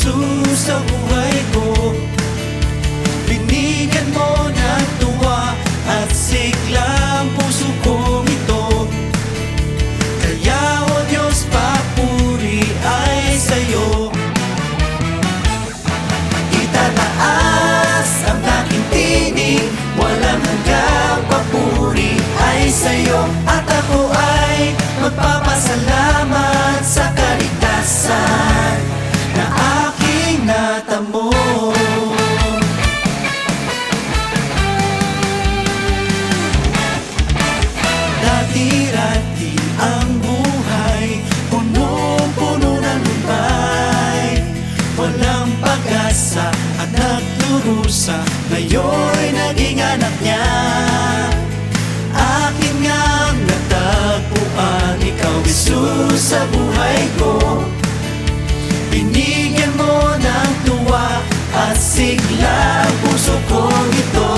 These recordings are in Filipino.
Jesus sa buhay ko. Binigyan mo ng tuwa at sigla ang puso kong ito. Kaya o Diyos, papuri ay sa'yo. Itataas ang aking tinig, walang hanggang papuri ay sa'yo. At ako ay magpapasalamat sa kaligtasan na aking natamo. Dati-rati ang buhay, punong-puno ng lumbay, walang pag-asa at nagdurusa. Ngayon'y naging anak niya. Akin ngang natagpuan, ikaw Jesus sa buhay ko. Binigyan mo ng tuwa at sigla ang puso kong ito.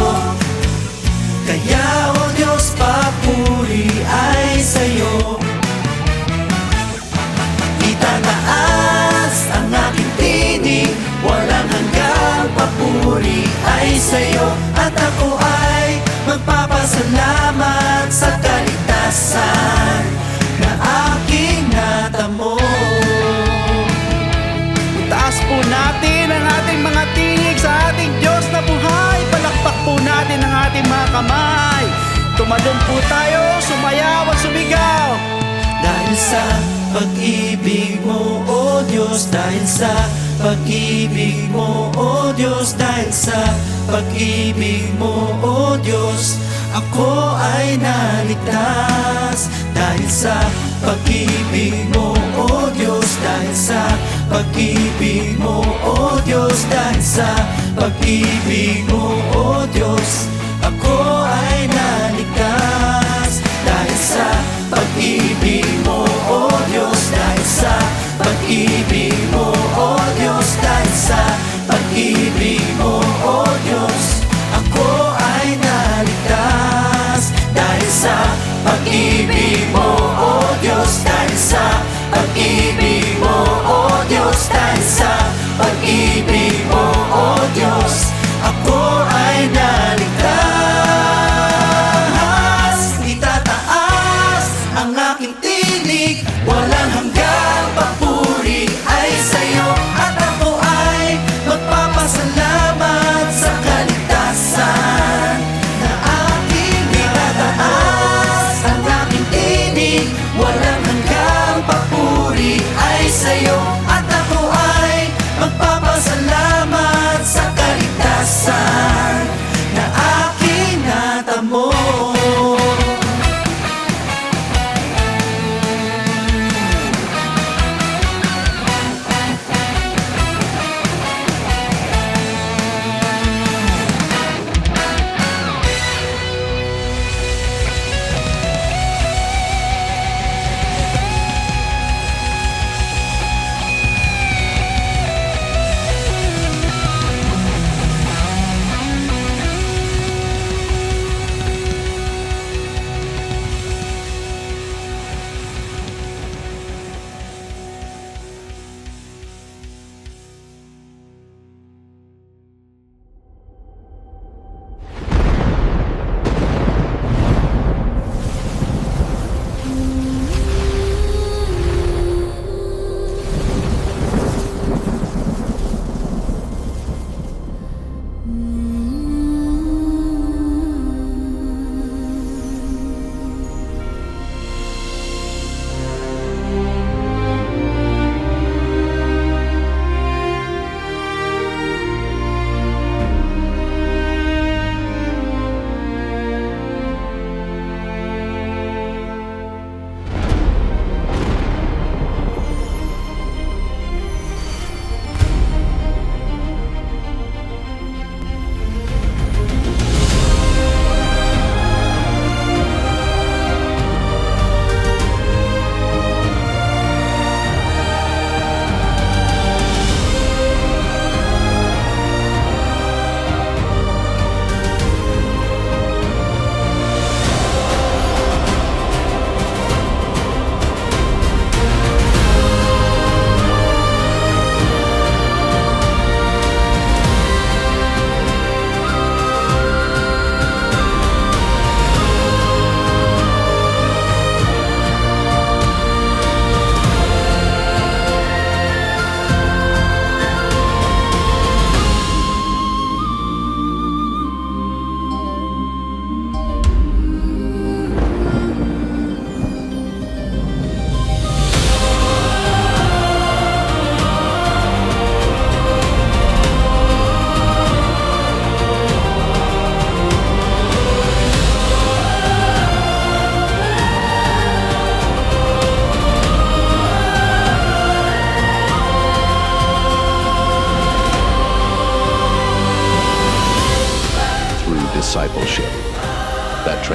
Kaya o Diyos, papuri ay sa'yo. Itataas ang aking tinig, walang hanggang papuri ay sa'yo. At ako ay magpapasalamat sa kaligtasan na aking natamo. Taas po natin ang ating mga tinig sa ating Diyos na buhay. Palakpak po natin ang ating mga kamay. Tumalon po tayo, sumayaw at sumigaw. Dahil sa pag-ibig mo, O Diyos, dahil sa pag-ibig mo, O Diyos, dahil sa pag-ibig mo, O Diyos, ako ay naligtas. Dahil sa pag-ibig mo, O Diyos, dahil sa pag-ibig mo, O Diyos, dahil sa pag-ibig mo, O Diyos, ako ay naligtas. Dahil sa pag-ibig mo, O Diyos, dahil sa pag-ibig mo, O Diyos, dahil sa pag-ibig mo, O Diyos, ako ay naligtas. Dahil sa pag-ibig mo, O Diyos, dahil sa pag-ibig mo, O Diyos, dahil sa pag-ibig mo, O Diyos, ako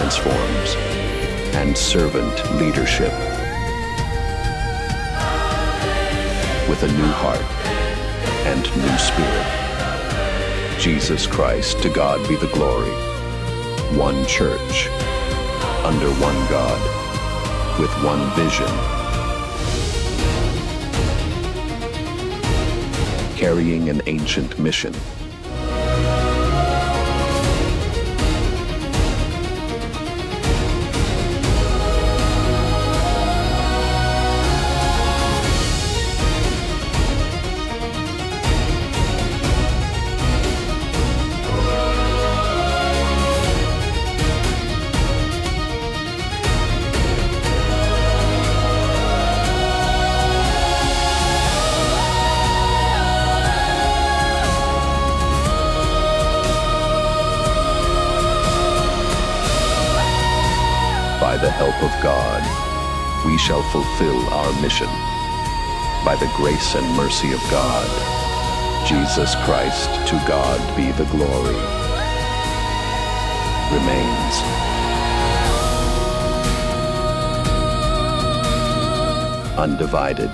transforms, and servant leadership. With a new heart and new spirit. Jesus Christ, to God be the glory. One church, under one God, with one vision. Carrying an ancient mission. By the help of God, we shall fulfill our mission. By the grace and mercy of God, Jesus Christ, to God be the glory, remains. Undivided.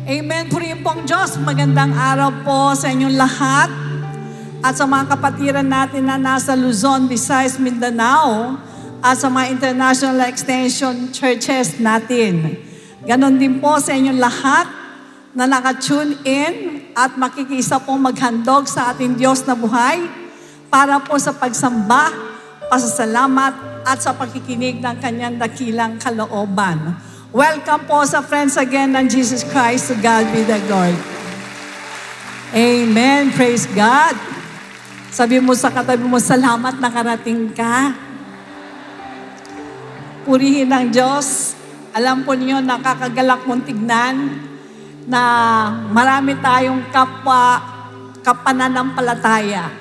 Amen. Purihin pong Diyos. Magandang araw po sa inyong lahat. At sa mga kapatiran natin na nasa Luzon, Visayas, Mindanao, at sa mga international extension churches natin. Ganon din po sa inyong lahat na naka-tune in at makikisa pong maghandog sa ating Diyos na buhay para po sa pagsamba, pasasalamat at sa pakikinig ng kanyang dakilang kalooban. Welcome po sa Friends Again ng Jesus Christ. To God be the glory. Amen. Praise God. Sabi mo sa katabi mo, salamat nakarating ka. Purihin ang Diyos. Alam po niyo, nakakagalak mong tignan na marami tayong kapananampalataya.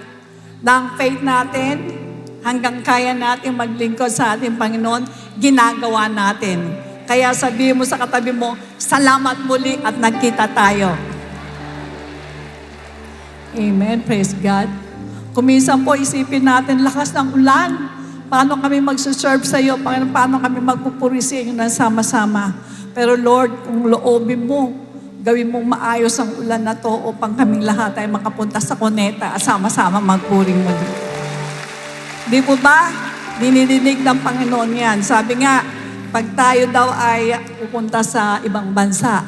Na ang faith natin, hanggang kaya natin maglingkod sa ating Panginoon, ginagawa natin. Kaya sabihin mo sa katabi mo, salamat muli at nagkita tayo. Amen. Praise God. Kuminsan po isipin natin, lakas ng ulan. Paano kami magsuserve sa iyo? Paano kami magpupuri sa iyo ng sama-sama? Pero Lord, kung loobin mo, gawin mong maayos ang ulan na to upang kaming lahat ay makapunta sa Cuneta at sama-sama magpuring muli. Di po ba? Dinidinig ng Panginoon yan. Sabi nga, pag tayo daw ay pupunta sa ibang bansa,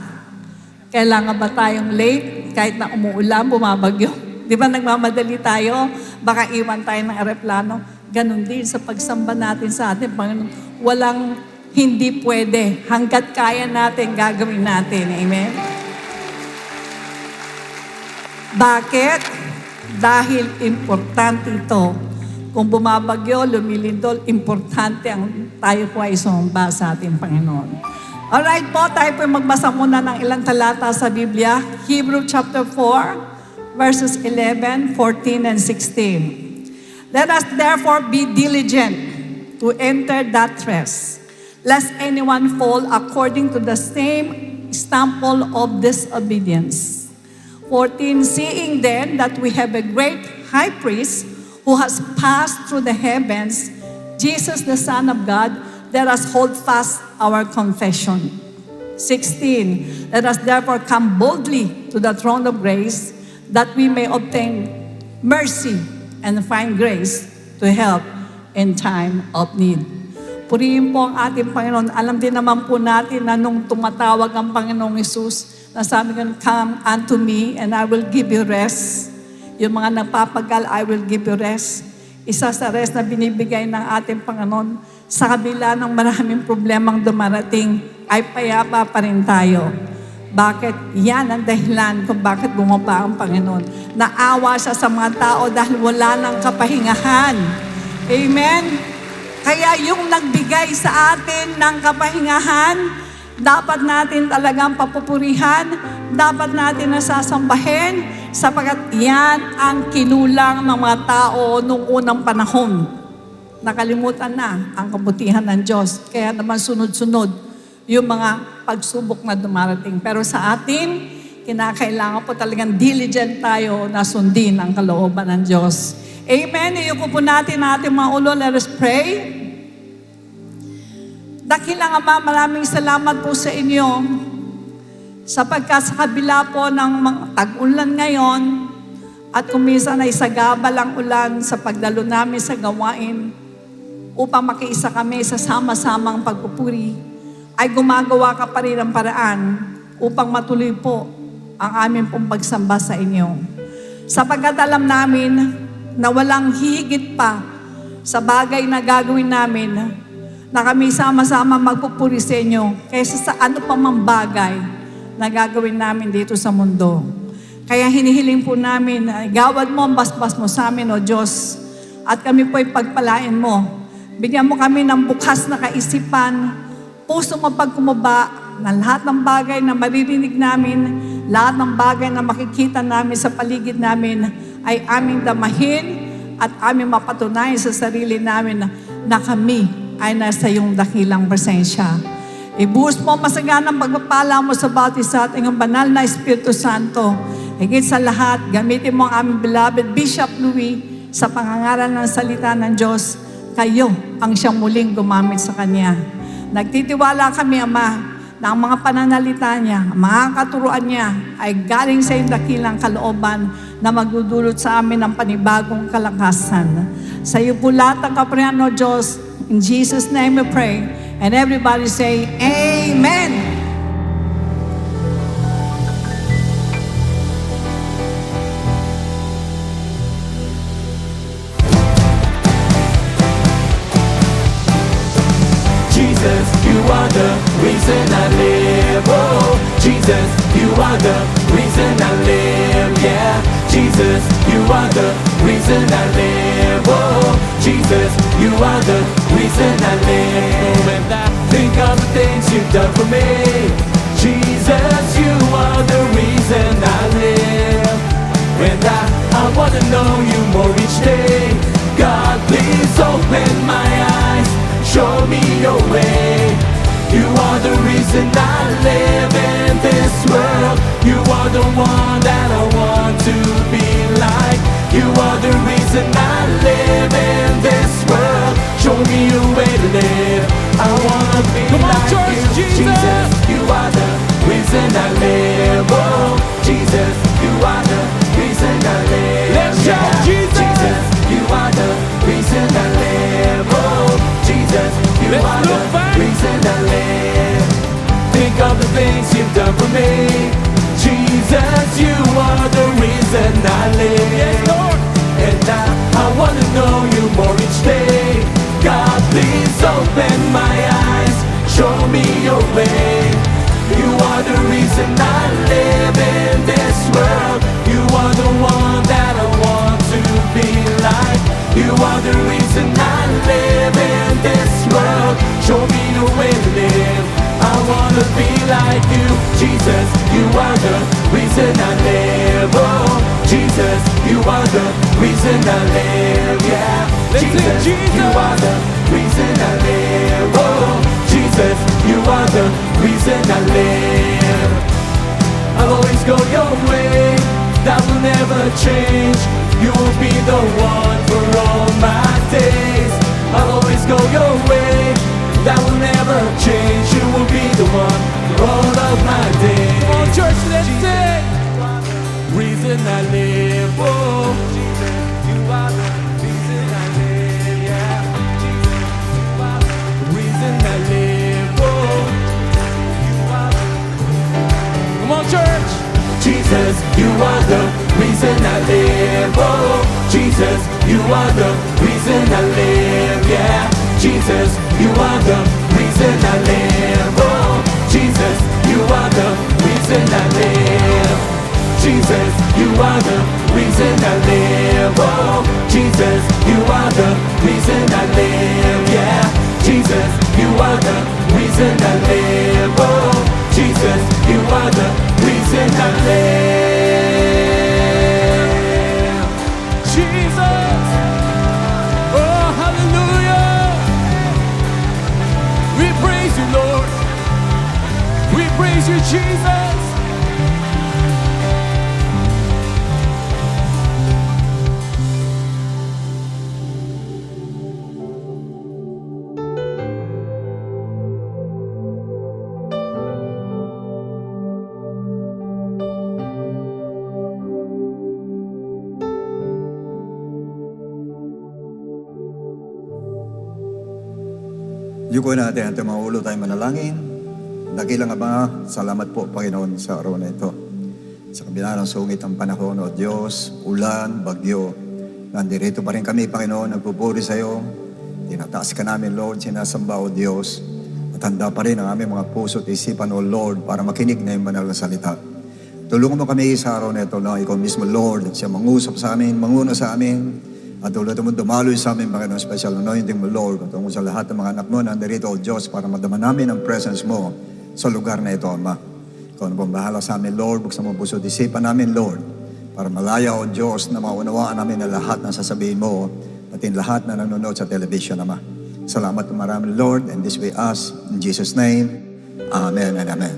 kailangan ba tayong late kahit na umuulan, bumabagyo? Di ba nagmamadali tayo? Baka iwan tayo ng eroplano. Ganon din sa pagsamba natin sa ating Panginoon. Walang hindi pwede. Hanggat kaya natin, gagawin natin. Amen? Bakit? Dahil importante ito. Kung bumabagyo, lumilindol, importante ang tayo po ay sumamba sa ating Panginoon. Alright po, tayo po magbasa muna ng ilang talata sa Biblia. Hebrew chapter 4, verses 11, 14, and 16. Let us therefore be diligent to enter that rest, lest anyone fall according to the same example of disobedience. 14, seeing then that we have a great high priest who has passed through the heavens, Jesus the Son of God, let us hold fast our confession. 16, let us therefore come boldly to the throne of grace, that we may obtain mercy and find grace to help in time of need. Purihin po ang ating Panginoon. Alam din naman po natin na nung tumatawag ang Panginoong Hesus, na sabi ko, come unto me and I will give you rest. Yung mga nagpapagal, I will give you rest. Isa sa rest na binibigay ng ating Panginoon, sa kabila ng maraming problemang dumarating, ay payapa pa rin tayo. Bakit? Yan ang dahilan kung bakit bumaba ang Panginoon. Naawa siya sa mga tao dahil wala ng kapahingahan. Amen? Kaya yung nagbigay sa atin ng kapahingahan, dapat natin talagang papupurihan, dapat natin nasasambahin, sapagkat yan ang kinulang ng mga tao noong unang panahon. nakalimutan na ang kabutihan ng Diyos. Kaya naman sunod-sunod yung mga pagsubok na dumarating. Pero sa atin, kinakailangan po talagang diligent tayo na sundin ang kalooban ng Diyos. Amen. Iyuko po natin ang ating mga ulo. Let us pray. Dakilang Ama, maraming salamat po sa inyo sapagkat sa kabila po ng mga tag-ulan ngayon at kung minsan ay sagabal ang ulan sa pagdalo namin sa gawain upang makiisa kami sa sama-samang pagpupuri, ay gumagawa ka pa rin ang paraan upang matuloy po ang aming pong pagsamba sa inyo. Sapagkat alam namin na walang higit pa sa bagay na gagawin namin na kami sama-sama magpupuri sa inyo kaysa sa ano pa mang bagay na gagawin namin dito sa mundo. Kaya hinihiling po namin, gawad mo ang basbas mo sa amin, O Diyos, at kami po'y pagpalain mo. Bigyan mo kami ng bukas na kaisipan, puso mapagkumaba na lahat ng bagay na maririnig namin, lahat ng bagay na makikita namin sa paligid namin ay aming damahin at aming mapatunayan sa sarili namin na kami ay nasa iyong dakilang presensya. Ibuhos mo masaganang pagpapala mo sa bawat isa at iyong banal na Espiritu Santo. Higit sa lahat, gamitin mo ang aming beloved Bishop Louie sa pangangaral ng salita ng Diyos. Kayo ang siyang muling gumamit sa Kanya. Nagtitiwala kami, Ama, na ang mga pananalita niya, ang mga katuruan niya ay galing sa iyong dakilang kalooban na magdudulot sa amin ng panibagong kalakasan. Sa iyo po lahat ang kapurihan, O Diyos. In Jesus' name we pray. And everybody say, Amen. Jesus, you are the reason I live. Oh, Jesus, you are the reason I live. Yeah, Jesus, you are the reason I live. Oh, Jesus, you are the reason I live. And I think of the things you've done for me. Jesus, you are the reason I live. And I wanna know you more each day. God, please open my eyes. Show me your way. You are the reason I live in this world. You are the one that I want to be like. You are the reason I live in this world. Show me a way to live. I wanna be like church, you. Jesus. You are the reason I live. Oh, Jesus, you are the reason I live. Let's shout, Jesus. You are the reason I live. Oh, Jesus, you Let's are look the back. reason I live. Think of the things you've done for me. Jesus, you are the reason I live. Yes, Lord. And I wanna know you more each day. God, please open my eyes. Show me your way. You are the reason I live in this world. You are the one that I want to be like. You are the reason I live in this world. Show me the way to live. I wanna be like you. Jesus, you are the reason I live. Oh, Jesus, you are the reason I live. Yeah, Let's sing, Jesus. you are the reason I live. Oh, Jesus, you are the reason I live. I'll always go your way. That will never change. You will be the one for all my days. I'll always go your way. That will never change. You will be the one for all of my days. Come on, church, let's sing. Reason I live. Oh, Jesus, you are the reason I live. Yeah, Jesus, you are the reason I live. Oh, you are the Come on, church. Jesus, you are the reason I live. Oh, Jesus, you are the reason I live. Yeah, Jesus, you are the reason I live. Oh, Jesus, you are the reason I live. Jesus, you are the reason I live. Oh, Jesus, you are the reason I live. Yeah, Jesus, you are the reason I live. Oh, Jesus, you are the reason I live. Jesus. Oh, hallelujah. praise you, Jesus. Yuko natin ang mga ulo tayo manalangin. Dakilang Ama, salamat po Panginoon sa araw na ito. Sa kabila ng sungit ang panahon, O Diyos, ulan, bagyo, nandirito pa rin kami Panginoon, nagpupuri sa iyo. Tinataas ka namin Lord, sinasamba O Diyos. At handa pa rin ang aming mga puso at isipan O Lord para makinig na yung banal na salita. Tulungan mo kami sa araw na ito na ikaw mismo Lord, siya mangusap sa amin, manguno sa amin. At tulad mo dumaloy sa amin, Panginoon, special anointing mo, Lord, tungkol sa lahat ng mga anak mo na nandirito, O Diyos, para madama namin ang presence mo sa lugar na ito, Ama. Ikaw na pong bahala sa amin, Lord, buksan mo puso at isipan namin, Lord, para malaya, O Diyos, na maunawaan namin na lahat ng sasabihin mo, pati lahat na nanonood sa television, Ama. Salamat na marami, Lord, and this we ask, in Jesus' name, Amen and Amen.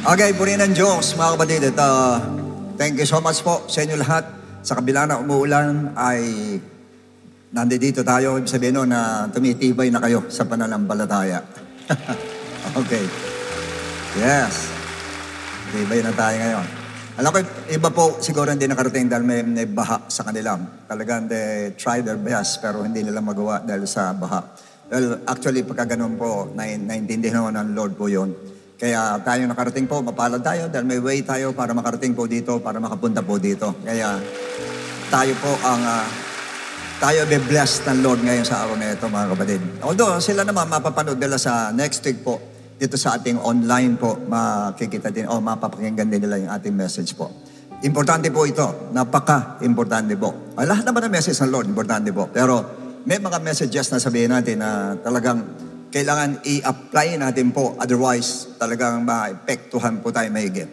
Okay, purihin ng Diyos, mga kapatid. At thank you so much po sa inyo lahat. Sa kabila na umuulan ay nandito tayo. Ibig sabihin na tumitibay na kayo sa pananampalataya. Okay. Yes. Tibay na tayo ngayon. Alam ko, iba po siguro hindi nakarating dahil may baha sa kanila. Talagang they try their best pero hindi nila magawa dahil sa baha. Well, actually, pagka ganun po, naintindihan naman ng Lord po yun. Kaya tayo nakarating po, mapalad tayo dahil may way tayo para makarating po dito, para makapunta po dito. Kaya tayo po tayo be blessed ng Lord ngayon sa araw na ito, mga kapatid. Although sila naman mapapanood nila sa next week po, dito sa ating online po, makikita din, mapapakinggan din nila yung ating message po. Importante po ito, napaka-importante po. Lahat naman ng message ng Lord, importante po. Pero may mga messages na sabihin natin na talagang kailangan i-apply natin po. Otherwise, talagang maepektuhan po tayo mahigit.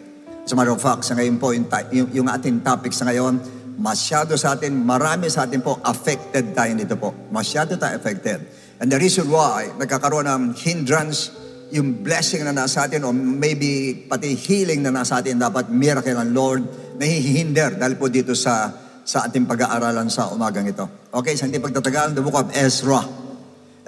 As a matter of fact, sa ngayon po, yung ating topic sa ngayon, masyado sa atin, marami sa atin po, affected tayo nito po. Masyado tayo affected. And the reason why, nagkakaroon ng hindrance, yung blessing na nasa atin, o maybe pati healing na nasa atin, dapat miracle ng Lord, nahihinder dahil po dito sa ating pag-aaralan sa umagang ito. Okay, sa hindi pagtatagal, the book of Ezra.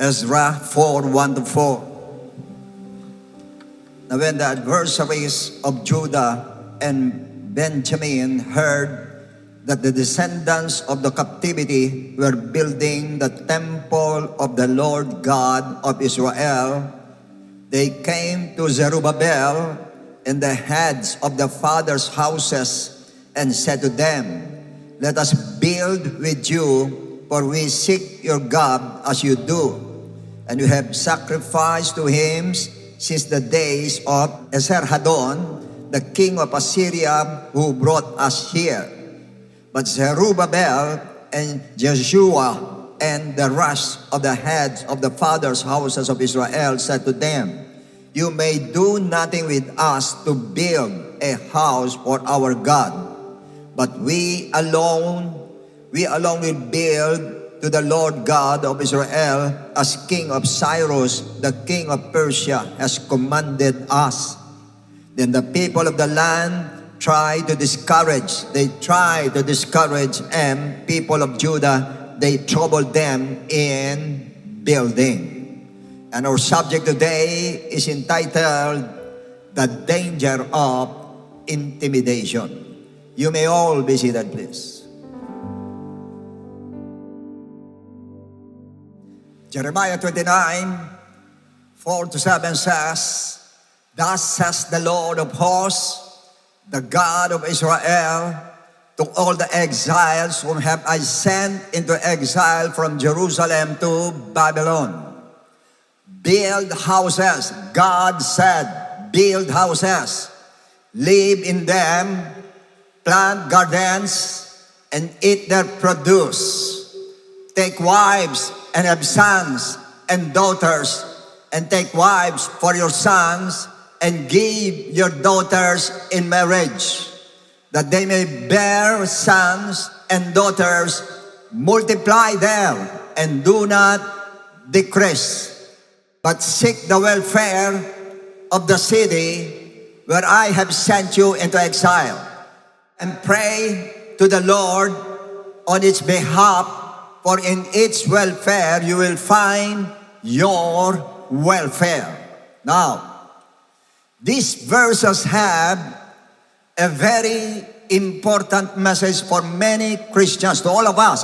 Ezra 4:1-4. Now when the adversaries of Judah and Benjamin heard that the descendants of the captivity were building the temple of the Lord God of Israel, they came to Zerubbabel and the heads of the fathers' houses and said to them, "Let us build with you, for we seek your God as you do. And you have sacrificed to him since the days of Esarhaddon, the king of Assyria, who brought us here." But Zerubbabel and Joshua and the rest of the heads of the fathers' houses of Israel said to them, "You may do nothing with us to build a house for our God, but we alone will build to the Lord God of Israel, as King of Cyrus, the king of Persia, has commanded us." Then the people of the land tried to discourage and people of Judah, they troubled them in building. And our subject today is entitled, "The Danger of Intimidation." You may all be seated, please. Jeremiah 29:4-7 says, "Thus says the Lord of hosts, the God of Israel, to all the exiles whom have I sent into exile from Jerusalem to Babylon. Build houses," God said, "build houses, live in them, plant gardens, and eat their produce. Take wives and have sons and daughters, and take wives for your sons, and give your daughters in marriage, that they may bear sons and daughters, multiply there, and do not decrease. but seek the welfare of the city where I have sent you into exile, and pray to the Lord on its behalf, for in its welfare you will find your welfare. Now, these verses have a very important message for many Christians, to all of us,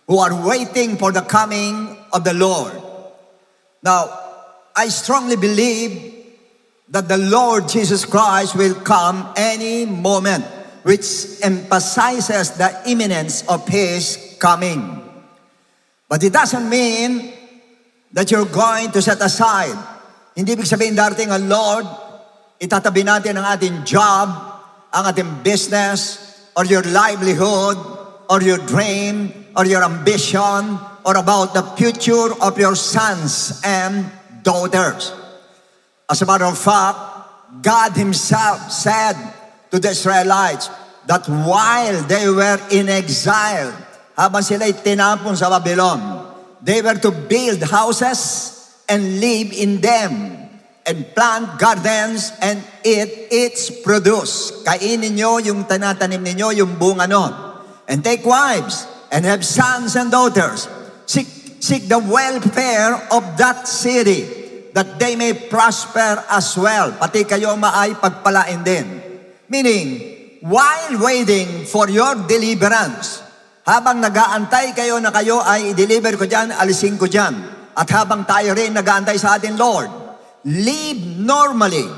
who are waiting for the coming of the Lord. Now, I strongly believe that the Lord Jesus Christ will come any moment, which emphasizes the imminence of His coming. But it doesn't mean that you're going to set aside. Hindi ibig sabihin darating ang Lord, itatabi natin ang ating job, ang ating business, or your livelihood, or your dream, or your ambition, or about the future of your sons and daughters. As a matter of fact, God Himself said to the Israelites that while they were in exile, habang sila'y tinapon sa Babylon, they were to build houses and live in them, and plant gardens and eat its produce. Kainin nyo yung tinatanim ninyo, yung bunga nun. And take wives and have sons and daughters. Seek the welfare of that city, that they may prosper as well. Pati kayo maay pagpalain din. Meaning, while waiting for your deliverance, habang nag-aantay kayo na kayo ay i-deliver ko dyan, alisin ko dyan. At habang tayo rin nag-aantay sa ating Lord, live normally,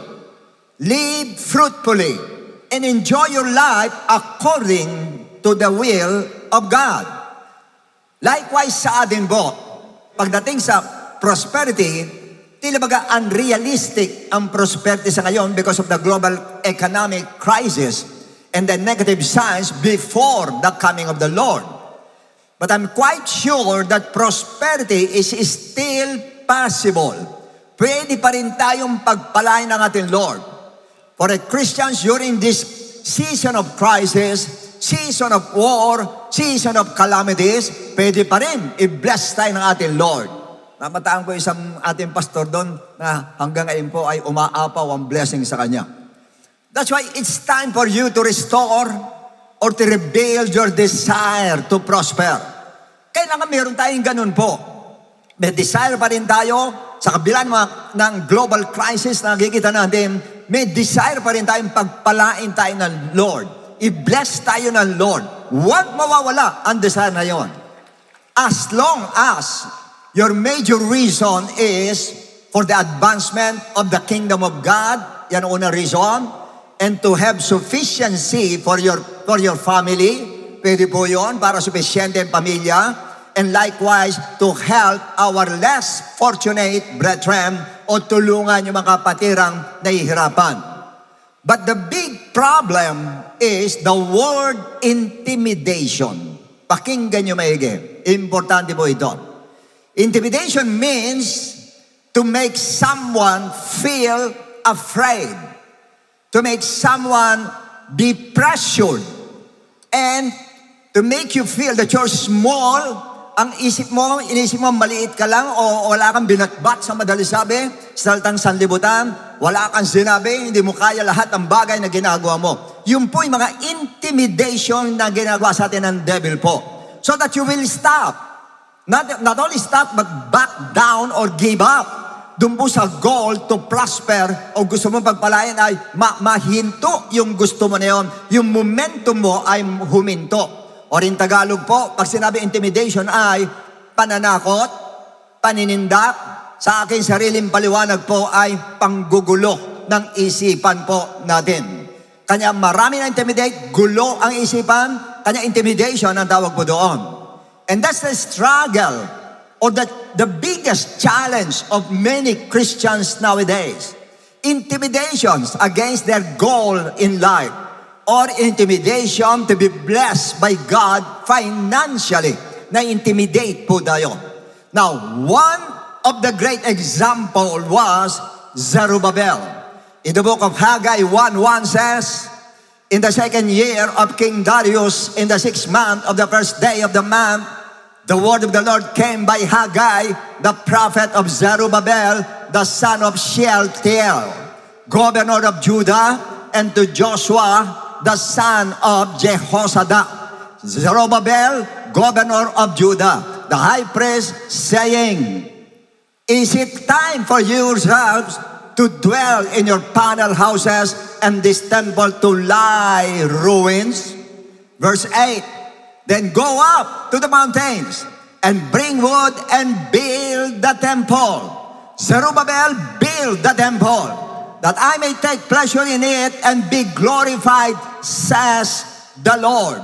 live fruitfully, and enjoy your life according to the will of God. Likewise sa ating boat, pagdating sa prosperity, tila baga unrealistic ang prosperity sa ngayon because of the global economic crisis and the negative signs before the coming of the Lord. But I'm quite sure that prosperity is still possible. Pwede pa rin tayong pagpalain ng ating Lord. For the Christians during this season of crisis, season of war, season of calamities, pwede pa rin i-bless tayo ng ating Lord. Namataan ko isang ating pastor doon na hanggang ngayon po ay umaapaw ang blessing sa kanya. That's why it's time for you to restore or to rebuild your desire to prosper. Kailangan meron tayong ganun po. May desire pa rin tayo sa kabila ng global crisis na nakikita natin, may desire pa rin tayong pagpalain tayo ng Lord. I-bless tayo ng Lord. Huwag mawawala ang desire na yon. As long as your major reason is for the advancement of the kingdom of God, yan ang unang reason, and to have sufficiency for your family, pwede po yun, para sufisyente ang pamilya, and likewise, to help our less fortunate brethren o tulungan yung mga kapatirang nahihirapan. But the big problem is the word intimidation. Pakinggan nyo maigi. Importante po ito. Intimidation means to make someone feel afraid, to make someone be pressured, and to make you feel that you're small. Ang inisip mo, maliit ka lang o wala kang binatbat sa madali sabi, sa salitang sanlibutan, wala kang sinabi, hindi mo kaya lahat ng bagay na ginagawa mo. Yun po yung mga intimidation na ginagawa sa atin ng devil po. So that you will stop. Not only stop, but back down or give up. Doon po sa goal to prosper o gusto mo pagpalain ay mahinto yung gusto mo na yun. Yung momentum mo ay huminto. Or in Tagalog po, pag sinabi intimidation ay pananakot, paninindak, sa aking sariling paliwanag po ay panggugulo ng isipan po natin. Kanya marami na intimidate, gulo ang isipan, kanya intimidation ang tawag po doon. And that's the struggle or the biggest challenge of many Christians nowadays. Intimidations against their goal in life, or intimidation to be blessed by God financially. Na-intimidate po tayo. Now, one of the great example was Zerubbabel. In the book of Haggai 1:1 says, in the second year of King Darius, in the 6th month of the first day of the month, the word of the Lord came by Haggai, the prophet of Zerubbabel, the son of Shealtiel, governor of Judah, and to Joshua, the son of Jehozadak. Zerubbabel, governor of Judah, the high priest, saying, is it time for yourselves to dwell in your panel houses and this temple to lie ruins? Verse 8, then go up to the mountains and bring wood and build the temple. Zerubbabel, build the temple, that I may take pleasure in it and be glorified, says the Lord.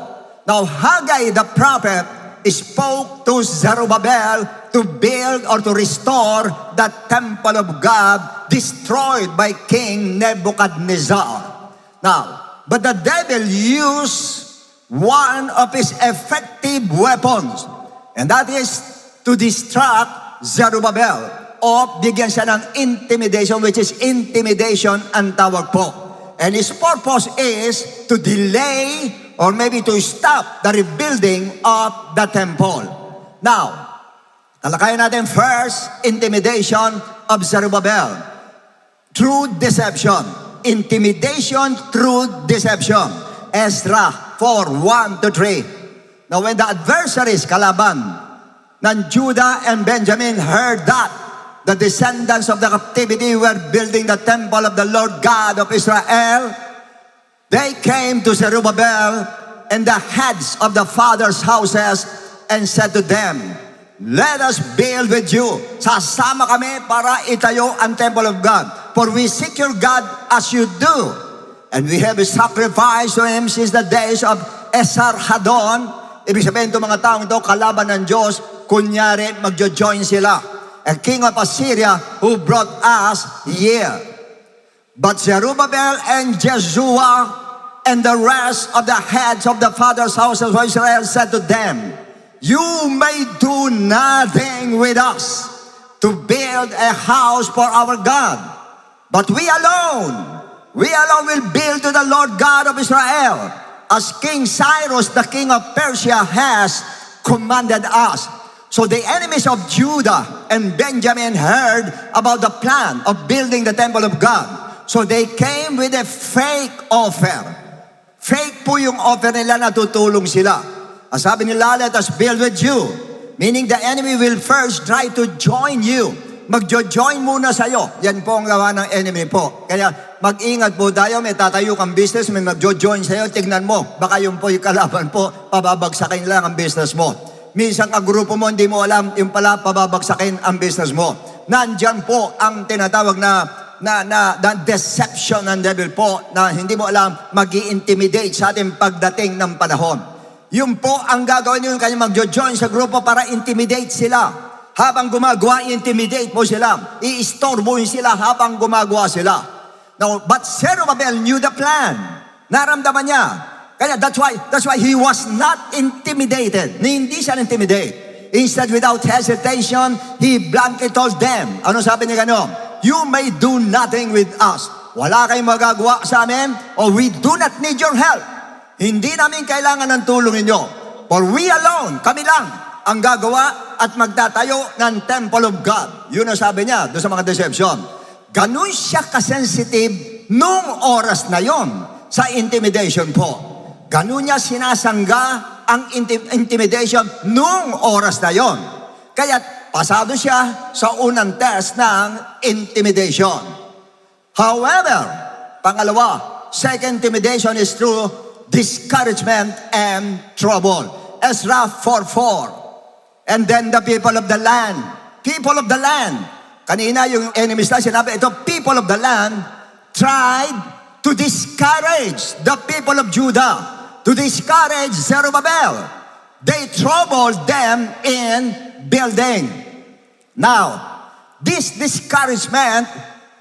Now Haggai the prophet spoke to Zerubbabel to build or to restore the temple of God destroyed by King Nebuchadnezzar. Now, but the devil used one of his effective weapons, and that is to distract Zerubbabel o bigyan siya ng intimidation, which is intimidation ang tawag po. And his purpose is to delay or maybe to stop the rebuilding of the temple. Now, talakayan natin first, intimidation of Zerubbabel. Through deception. Intimidation through deception. Ezra 4:1-3. Now when the adversaries, kalaban, ng Judah and Benjamin heard that the descendants of the captivity were building the temple of the Lord God of Israel, they came to Zerubbabel and the heads of the fathers' houses and said to them, let us build with you. Sasama kami para itayo ang temple of God. For we seek your God as you do. And we have sacrificed to him since the days of Esarhaddon. Ibig sabihin itong mga taong ito, kalaban ng Diyos, kunyari magjo-join sila. A king of Assyria who brought us here. But Zerubbabel and Jeshua and the rest of the heads of the fathers' houses of Israel said to them, you may do nothing with us to build a house for our God, but we alone will build to the Lord God of Israel, as King Cyrus, the king of Persia, has commanded us. So the enemies of Judah and Benjamin heard about the plan of building the temple of God. So they came with a fake offer. Fake po yung offer nila na tutulong sila. Ang sabi nila, let us build with you. Meaning the enemy will first try to join you. Magjo-join muna sa'yo. Yan po ang gawa ng enemy po. Kaya mag-ingat po tayo, may tatayo kang business, may magjo-join sa'yo, tignan mo. Baka yung po yung kalaban po, pababagsakin lang ang business mo. Minsan kagrupo mo, hindi mo alam, yung pala pababagsakin ang business mo. Nandyan po ang tinatawag na deception ng devil po, na hindi mo alam, mag-i-intimidate sa ating pagdating ng panahon. Yun po ang gagawin nyo, kanya magjo-join sa grupo para intimidate sila. Habang gumagawa, intimidate mo sila. I-istorbohin sila habang gumagawa sila. Now, but Zerubbabel knew the plan. Naramdaman niya. Kaya that's why he was not intimidated. Hindi siya intimidate. Instead, without hesitation, he bluntly told them. Ano sabi niya gano'n? You may do nothing with us. Wala kayong magagawa sa amin, or we do not need your help. Hindi namin kailangan ng tulong ninyo. For we alone, kami lang, ang gagawa at magtatayo ng temple of God. Yun ang sabi niya doon sa mga deception. Ganun siya kasensitive nung oras na yon sa intimidation po. Ganun niya sinasangga ang intimidation nung oras na yon. Kaya pasado siya sa unang test ng intimidation. However, pangalawa, second intimidation is through discouragement and trouble. Ezra 4:4. And then the people of the land. People of the land. Kanina yung enemies na sinabi, ito, people of the land tried to discourage the people of Judah, to discourage Zerubbabel. They troubled them in building. Now, this discouragement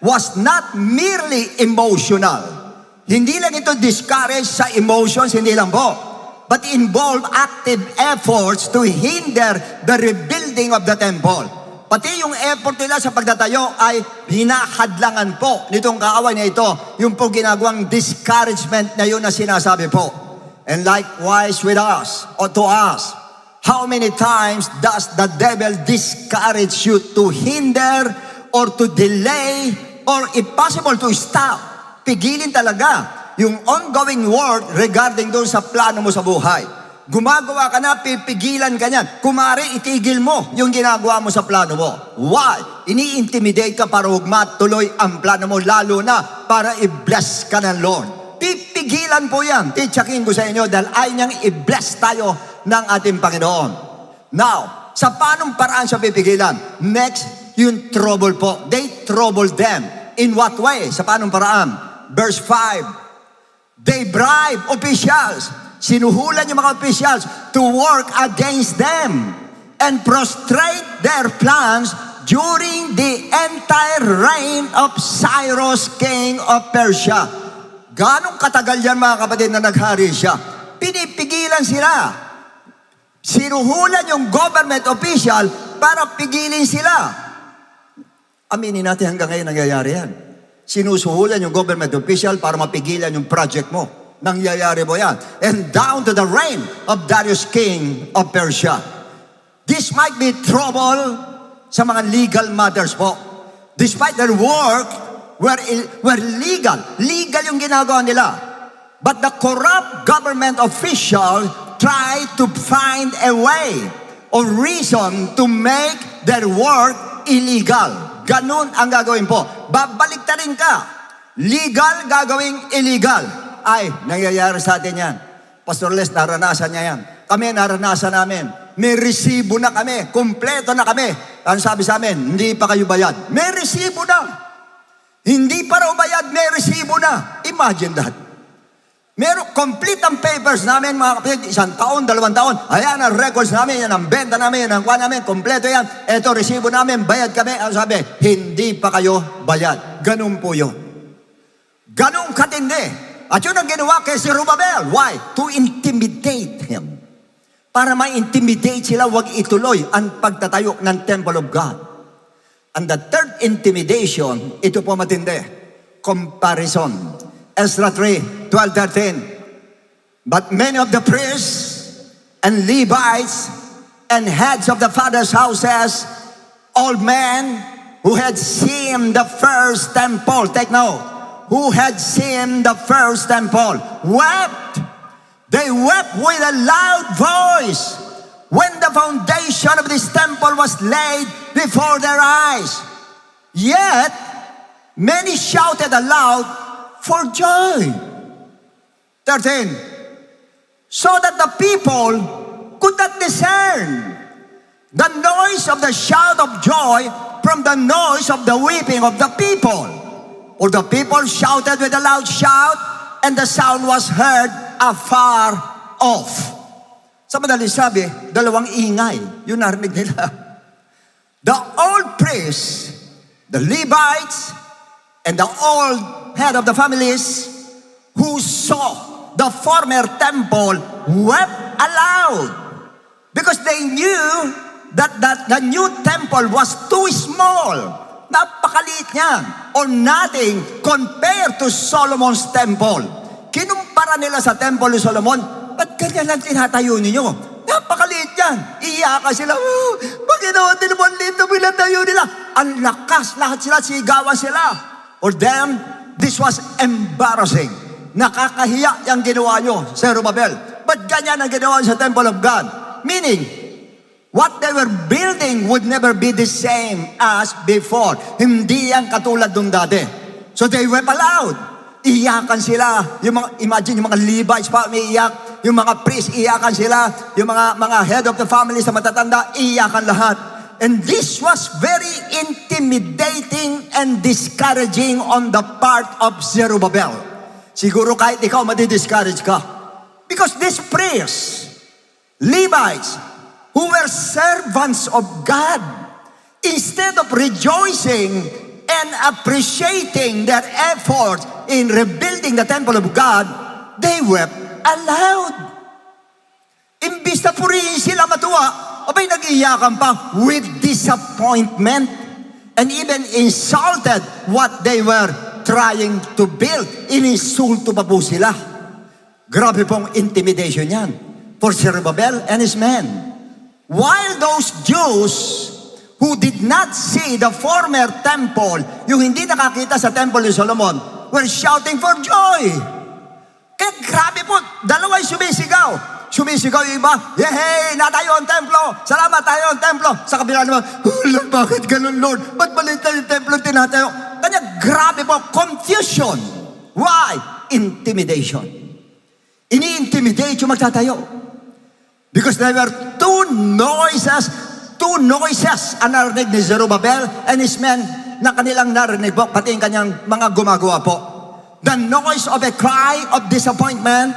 was not merely emotional. Hindi lang ito discourage sa emotions, hindi lang po. But involve active efforts to hinder the rebuilding of the temple. Pati yung effort nila sa pagtatayo ay hinahadlangan po nitong kaaway na ito, yung po ginagawang discouragement na yun na sinasabi po. And likewise with us, or to us, How many times does the devil discourage you to hinder or to delay or if possible to stop? Pigilin talaga yung ongoing work regarding doon sa plano mo sa buhay. Gumagawa ka na, pipigilan ka niyan. Kumari, itigil mo yung ginagawa mo sa plano mo. Why? Ini-intimidate ka para huwag matuloy ang plano mo, lalo na para i-bless ka ng Lord. Pipigilan po yan. Titsakin ko sa inyo dahil ay niyang i-bless tayo ng ating Panginoon. Now, sa paanong paraan siya pipigilan? Next, yung trouble po. They troubled them. In what way? Sa paanong paraan? Verse 5. They bribe officials. Sinuhulan yung mga officials to work against them and prostrate their plans during the entire reign of Cyrus, king of Persia. Ganong katagal yan mga kapatid na naghari siya? Pinipigilan sila. Sinuhulan yung government official para pigilin sila. Aminin natin hanggang ngayon nangyayari yan. Sinusuhulan yung government official para mapigilan yung project mo. Nangyayari mo yan. And down to the reign of Darius, king of Persia. This might be trouble sa mga legal matters po. Despite their work were legal. Legal yung ginagawa nila. But the corrupt government official tried to find a way or reason to make their work illegal. Ganun ang gagawin po. Babaliktarin ka. Legal, gagawing illegal. Ay, nangyayari sa atin yan. Pastor Les, naranasan niya yan. Kami, naranasan namin. May resibo na kami. Kompleto na kami. Ang sabi sa amin, hindi pa kayo bayad. May resibo na. Hindi pa raw bayad, may resibo na. Imagine that. Meron complete ang papers namin, mga kapatid, 1 taon, 2 taon. Ayan ang records namin, yan ang benta namin, yan ang kuha namin, kompleto yan. Ito, resibo namin, bayad kami. Ang sabi, hindi pa kayo bayad. Ganun po yun. Ganun katindi. At yun ang ginawa kay Zerubbabel. Why? To intimidate him. Para ma-intimidate sila, wag ituloy ang pagtatayo ng Temple of God. And the third intimidation, ito po matindi. Comparison. Ezra 3, 12-13. But many of the priests and Levites and heads of the fathers' houses, old men who had seen the first temple, take note, who had seen the first temple, wept. They wept with a loud voice when the foundation of this temple was laid before their eyes. Yet, many shouted aloud for joy. 13. So that the people could not discern the noise of the shout of joy from the noise of the weeping of the people. For the people shouted with a loud shout, and the sound was heard afar off. Sa madaling sabi, dalawang ingay. Yun narinig nila. The old priests, the Levites, and the old head of the families who saw the former temple wept aloud because they knew that the new temple was too small. Napakaliit niyan or nothing compared to Solomon's temple. Kinumpara nila sa temple ni Solomon, ba't ganyan lang tinatayo ninyo? Napakaliit yan. Iyakan sila. Panginoon, din mo lito tayo nila. Ang lakas, lahat sila, sigawan sila. For them, this was embarrassing. Nakakahiya yung ginawa nyo, Zerubbabel. Ba't ganyan ang ginawa sa Temple of God? Meaning, what they were building would never be the same as before. Hindi yan katulad nung dati. So they wept aloud. Iyakan sila. Imagine yung mga Levites pa umiiyak. Yung mga priests, iyakan sila. Yung mga head of the family sa matatanda, iyakan lahat. And this was very intimidating and discouraging on the part of Zerubbabel. Siguro kahit ikaw madi-discourage ka. Because these priests, Levites, who were servants of God, instead of rejoicing and appreciating their efforts in rebuilding the temple of God, they wept aloud. Imbis na purihin sila matuwa, abay nag-iyakan pa with disappointment and even insulted what they were trying to build. Ininsulto pa po sila. Grabe pong intimidation yan for Zerubbabel and his men. While those Jews who did not see the former temple, yung hindi nakakita sa temple ni Solomon, were shouting for joy. Kaya grabe po, dalawa yung sumisigaw. Sumisigaw yung iba, yehey, natayo ang templo, salamat tayo ang templo. Sa kabila naman, oh Lord, bakit ganun Lord? Ba't maliit na yung templo tinatayo? Kanya grabe po, confusion. Why? Intimidation. Ini-intimidate yung magtatayo. Because there were two noises ang narinig ni Zerubbabel and his men na kanilang narinig po, pati yung kanyang mga gumagawa po. The noise of a cry of disappointment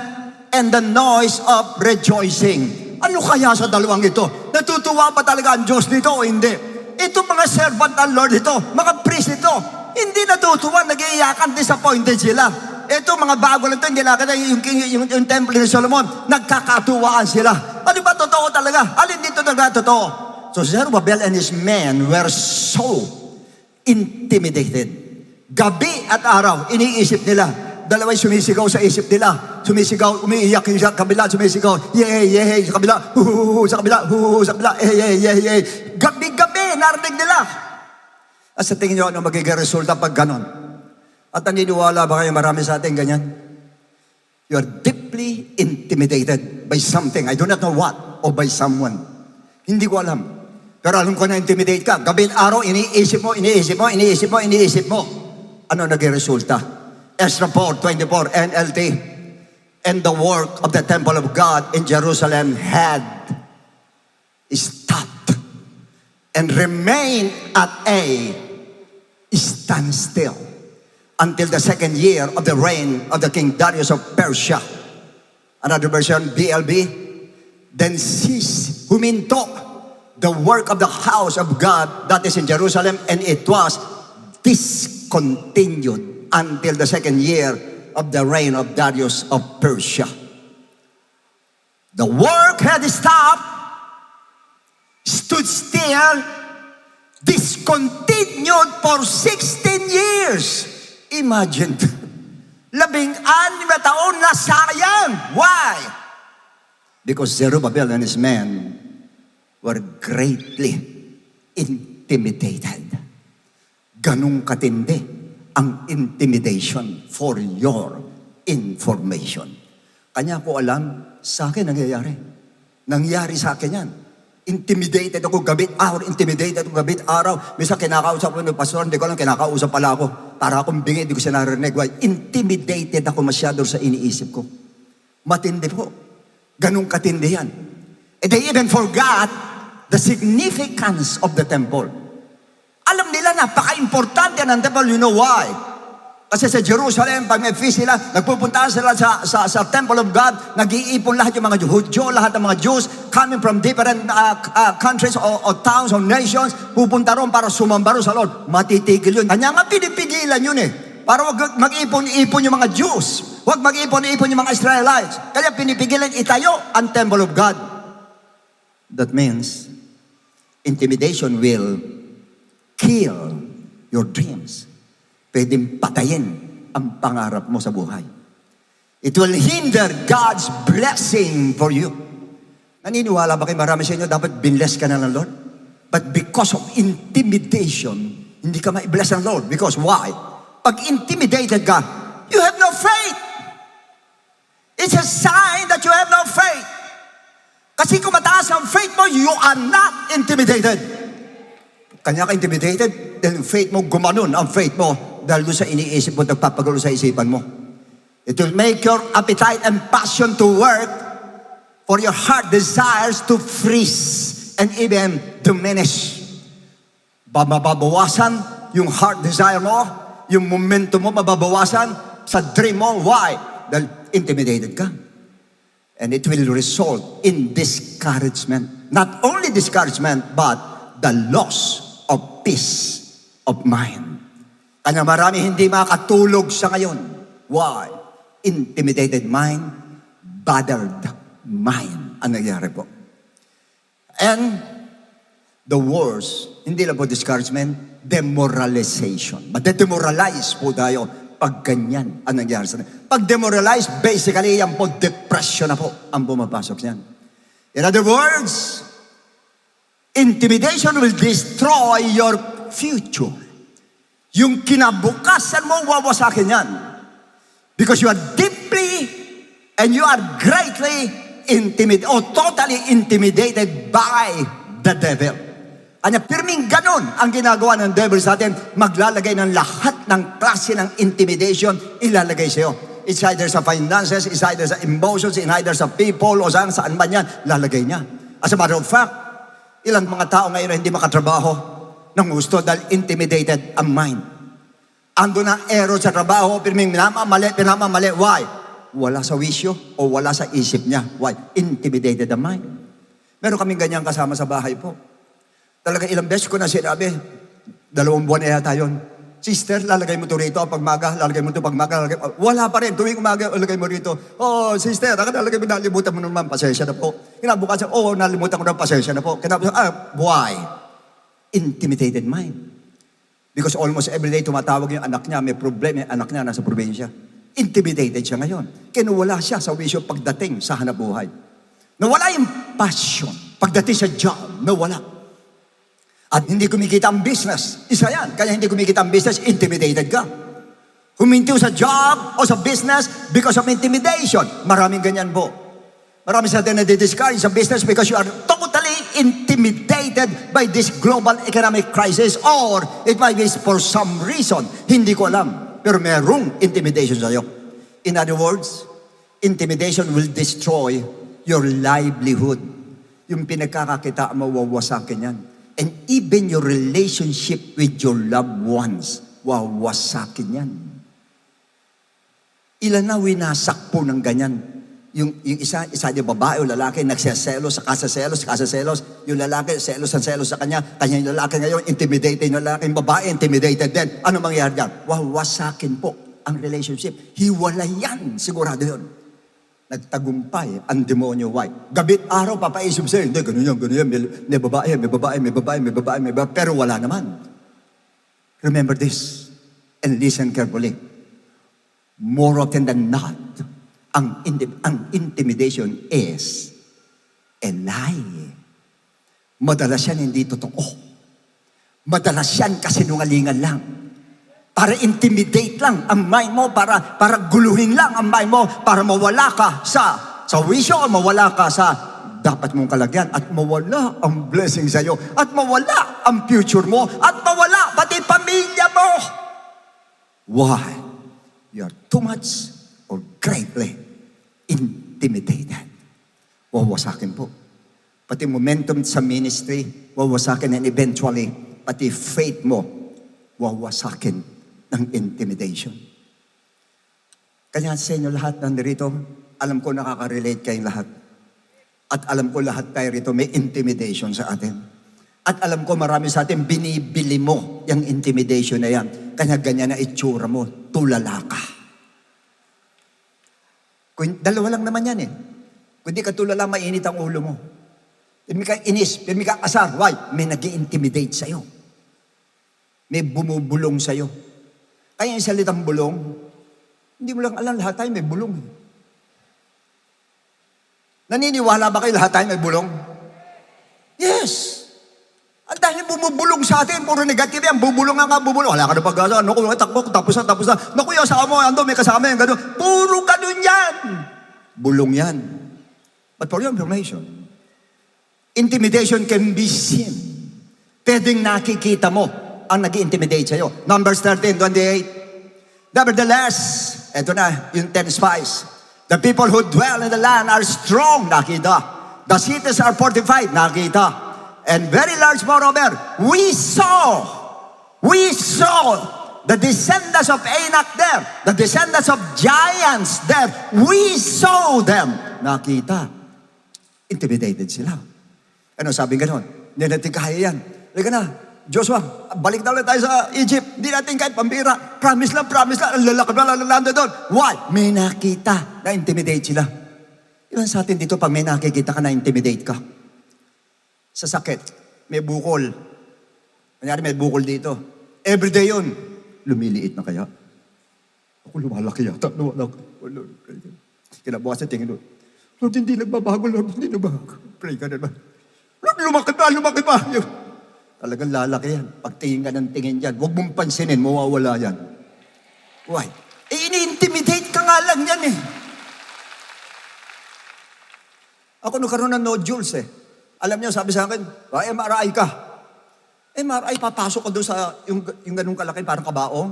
and the noise of rejoicing. Ano kaya sa dalawang ito? Natutuwa pa talaga ang Diyos nito o hindi? Ito mga servant ng Lord ito, mga priest ito, hindi natutuwa, nag-iiyakan, disappointed sila. Ito mga bago lang ito, hindi nakita yung temple ni Solomon, nagkakatuwaan sila. Ano ba totoo talaga? Alin dito nagkatotoo? So Zerubbabel and his men were so intimidated. Gabi at araw, iniisip nila. Dalawa'y sumisigaw sa isip nila. Sumisigaw, umiiyak yung sa kabila, sumisigaw, yehey, sa kabila, sa kabila, sa kabila, yehey. Gabi-gabi, narinig nila. At sa tingin nyo, ano magiging resulta pag ganon? At naniniwala ba kayo marami sa atin ganyan? You are deeply intimidated by something. I do not know what, or by someone. Hindi ko alam. Pero alam ko na intimidate ka. Gabi at araw, iniisip mo. Ano naging resulta? Ezra 4:24 NLT. And the work of the temple of God in Jerusalem had stopped and remained at a standstill until the second year of the reign of the King Darius of Persia. Another version, BLB. Then ceased, huminto, the work of the house of God that is in Jerusalem, and it was discontinued until the second year of the reign of Darius of Persia. The work had stopped, stood still, discontinued for 16 years. Imagine, 16 na taon na sayang. Why? Because Zerubbabel and his men were greatly intimidated. Ganong katindi ang intimidation, for your information. Kanya ko alam, sa akin nangyayari. Nangyari sa akin yan. Intimidated ako gabit araw, intimidated ako gabit araw. Misa kinakausap ko ng pastor, hindi ko alam, kinakausap pala ako. Para akong bingi, hindi ko siya narinig. Why? Intimidated ako masyado sa iniisip ko. Matindi po. Ganong katindi yan. And they even forgot the significance of the temple. Alam nila, napaka-importante ng temple. You know why? Kasi sa Jerusalem, pag may feast sila, nagpupuntahan sila sa temple of God, nag-iipon lahat yung mga Hudyo, lahat ng mga Jews, coming from different countries or towns or nations, pupunta ron para sumambaro sa Lord. Matitigil yun. Kanya nga pinipigilan yun para wag mag-ipon-ipon yung mga Jews. Wag mag-ipon-ipon yung mga Israelites. Kaya pinipigilan itayo ang temple of God. That means, intimidation will kill your dreams. Pwedeng patayin ang pangarap mo sa buhay. It will hinder God's blessing for you. Naniniwala ba kayo marami sa inyo dapat binless ka na ng Lord? But because of intimidation, hindi ka ma-bless ng Lord. Because why? Pag intimidated ka, you have no faith. It's a sign that you have no faith. Kasi kung mataas ang faith mo, you are not intimidated. Kanya ka intimidated, then faith mo, gumanon ang faith mo dahil doon sa iniisip mo, nagpapagulo sa isipan mo. It will make your appetite and passion to work for your heart desires to freeze and even diminish. Mababawasan yung heart desire mo, yung momentum mo, mababawasan sa dream mo. Why? Dahil intimidated ka. And it will result in discouragement. Not only discouragement, but the loss of peace of mind. Kanya marami hindi makatulog sa ngayon. Why? Intimidated mind, bothered mind ang nangyari po. And the worst, hindi lang po discouragement, demoralization. Madedemoralize po tayo pag ganyan ang nangyari sa atin. Pag demoralize, basically, yan po, depression na po ang bumapasok niyan. In other words, Intimidation will destroy your future. Yung kinabukasan mo, wawasakin yan. Because you are deeply and you are greatly intimidated or totally intimidated by the devil. Kanya pirming ganon ang ginagawa ng devil sa atin, maglalagay ng lahat ng klase ng intimidation, ilalagay sa iyo. It's either sa finances, it's either sa emotions, it's either sa people, o saan man yan, lalagay niya. As a matter of fact, ilang mga tao ngayon na hindi makatrabaho ng gusto dahil intimidated ang mind. Ando na error sa trabaho, pirming pinamamali. Why? Wala sa wisyo o wala sa isip niya. Why? Intimidated ang mind. Meron kaming ganyan kasama sa bahay po. Talaga ilang beses ko na sinabi, 2 buwan na yata yun. Sister, lalagay mo to rito pagmaga, lalagay mo to pagmaga, wala pa rin. Tuwing umaga, lalagay mo rito. Oh, sister, lalagay mo, nalimutan mo naman, pasensya na po. Kinabukasan, nalimutan ko na, pasensya na po. Kinabukasan, why? Intimidated mind. Because almost every day tumatawag yung anak niya, may problema yung anak niya nasa probinsya. Intimidated siya ngayon. Kinuwala siya sa wisyo pagdating sa hanabuhay. Nawala yung passion. Pagdating sa job, nawala. At hindi kumikita ang business. Isa yan. Kaya hindi kumikita ang business, intimidated ka. Huminto sa job o sa business because of intimidation. Maraming ganyan po. Marami sa atin na di-discourage sa business because you are totally intimidated by this global economic crisis, or it might be for some reason. Hindi ko alam. Pero merong intimidation sa'yo. In other words, intimidation will destroy your livelihood. Yung pinagkakakita, mawawasakin yan. And even your relationship with your loved ones, wawasakin yan. Ilan na winasak po ng ganyan? Yung isa yung babae o lalaki, nagseselos, kasaselos. Yung lalaki, selos sa kanya. Kanya yung lalaki ngayon, intimidated yung lalaki. Yung babae, intimidated din. Ano mangyayari dyan? Wawasakin po ang relationship. Hiwalay yan. Sigurado yun. Nagtagumpay ang demonyo. Why? Gabit araw, papaisip sa'yo. Hindi, ganun yan. May babae. Pero wala naman. Remember this. And listen carefully. More often than not, ang intimidation is a lie. Madalas yan hindi totoo. Madalas yan kasinungalingan lang. Para intimidate lang ang mind mo, para guluhin lang ang mind mo, para mawala ka sa wisyo, o mawala ka sa dapat mong kalagyan, at mawala ang blessing sa'yo, at mawala ang future mo, at mawala pati pamilya mo. Why? You are too much or greatly intimidated. Wawasakin po. Pati momentum sa ministry, wawasakin, and eventually, pati faith mo, wawasakin ng intimidation. Kaya sa inyo lahat nandito, alam ko nakaka-relate kayong lahat. At alam ko lahat tayo rito may intimidation sa atin. At alam ko marami sa atin binibili mo yung intimidation na yan. Kaya ganyan na itsura mo, tulala ka. Dalawa lang naman yan eh. Kung di ka tulala, mainit ang ulo mo. Pirmi ka inis, pirmi ka asar. Why? May nag-i-intimidate sa'yo. May bumubulong sa'yo. Kaya yung salitang bulong, hindi mo lang alam, lahat tayo may bulong. Naniniwala ba kayo lahat tayo may bulong? Yes! Ang dahil bumubulong sa atin, puro negative yan, bubulong nga, bubulong. Wala ka na pag-asa, naku, takbo, tapos na. Naku, yung asawa mo, ando, may kasama yan, gano'n. Puro ganun yan! Bulong yan. But for your information, intimidation can be seen. Pwedeng nakikita mo ang nag-intimidate sa'yo. Numbers 13:28. Nevertheless, eto na, yung 10 spies. The people who dwell in the land are strong, nakita. The cities are fortified, nakita. And very large moreover, we saw the descendants of Anak there, the descendants of giants there. We saw them. Nakita. Intimidated sila. Ano sabi gano'n? Hindi natin kaya yan. Halika na, Joshua, balik na ulit tayo sa Egypt. Hindi natin kahit pambira. Promise lang. Ang lalaki na lalanda doon. Why? May nakita na intimidate sila. Ilan sa atin dito pag may nakikita ka na intimidate ka? Sa sakit, may bukol. Kanyari may bukol dito. Everyday yun. Lumiliit na kaya? Ako lumalaki yata. Kinabukas na tingin doon. Lord, hindi nagbabago, Lord. Hindi nagbabago. Pray ka naman. Lord, lumaki pa, lumaki pa. Talagang lalaki yan. Pagtingin ka ng tingin dyan, huwag mong pansinin, mawawala yan. Why? Ini-intimidate ka nga lang yan eh. Ako nagkaroon ng nodules eh. Alam niyo, sabi sa akin, MRI ka. MRI, papasok ko doon sa yung ganun kalaki, parang kabaong.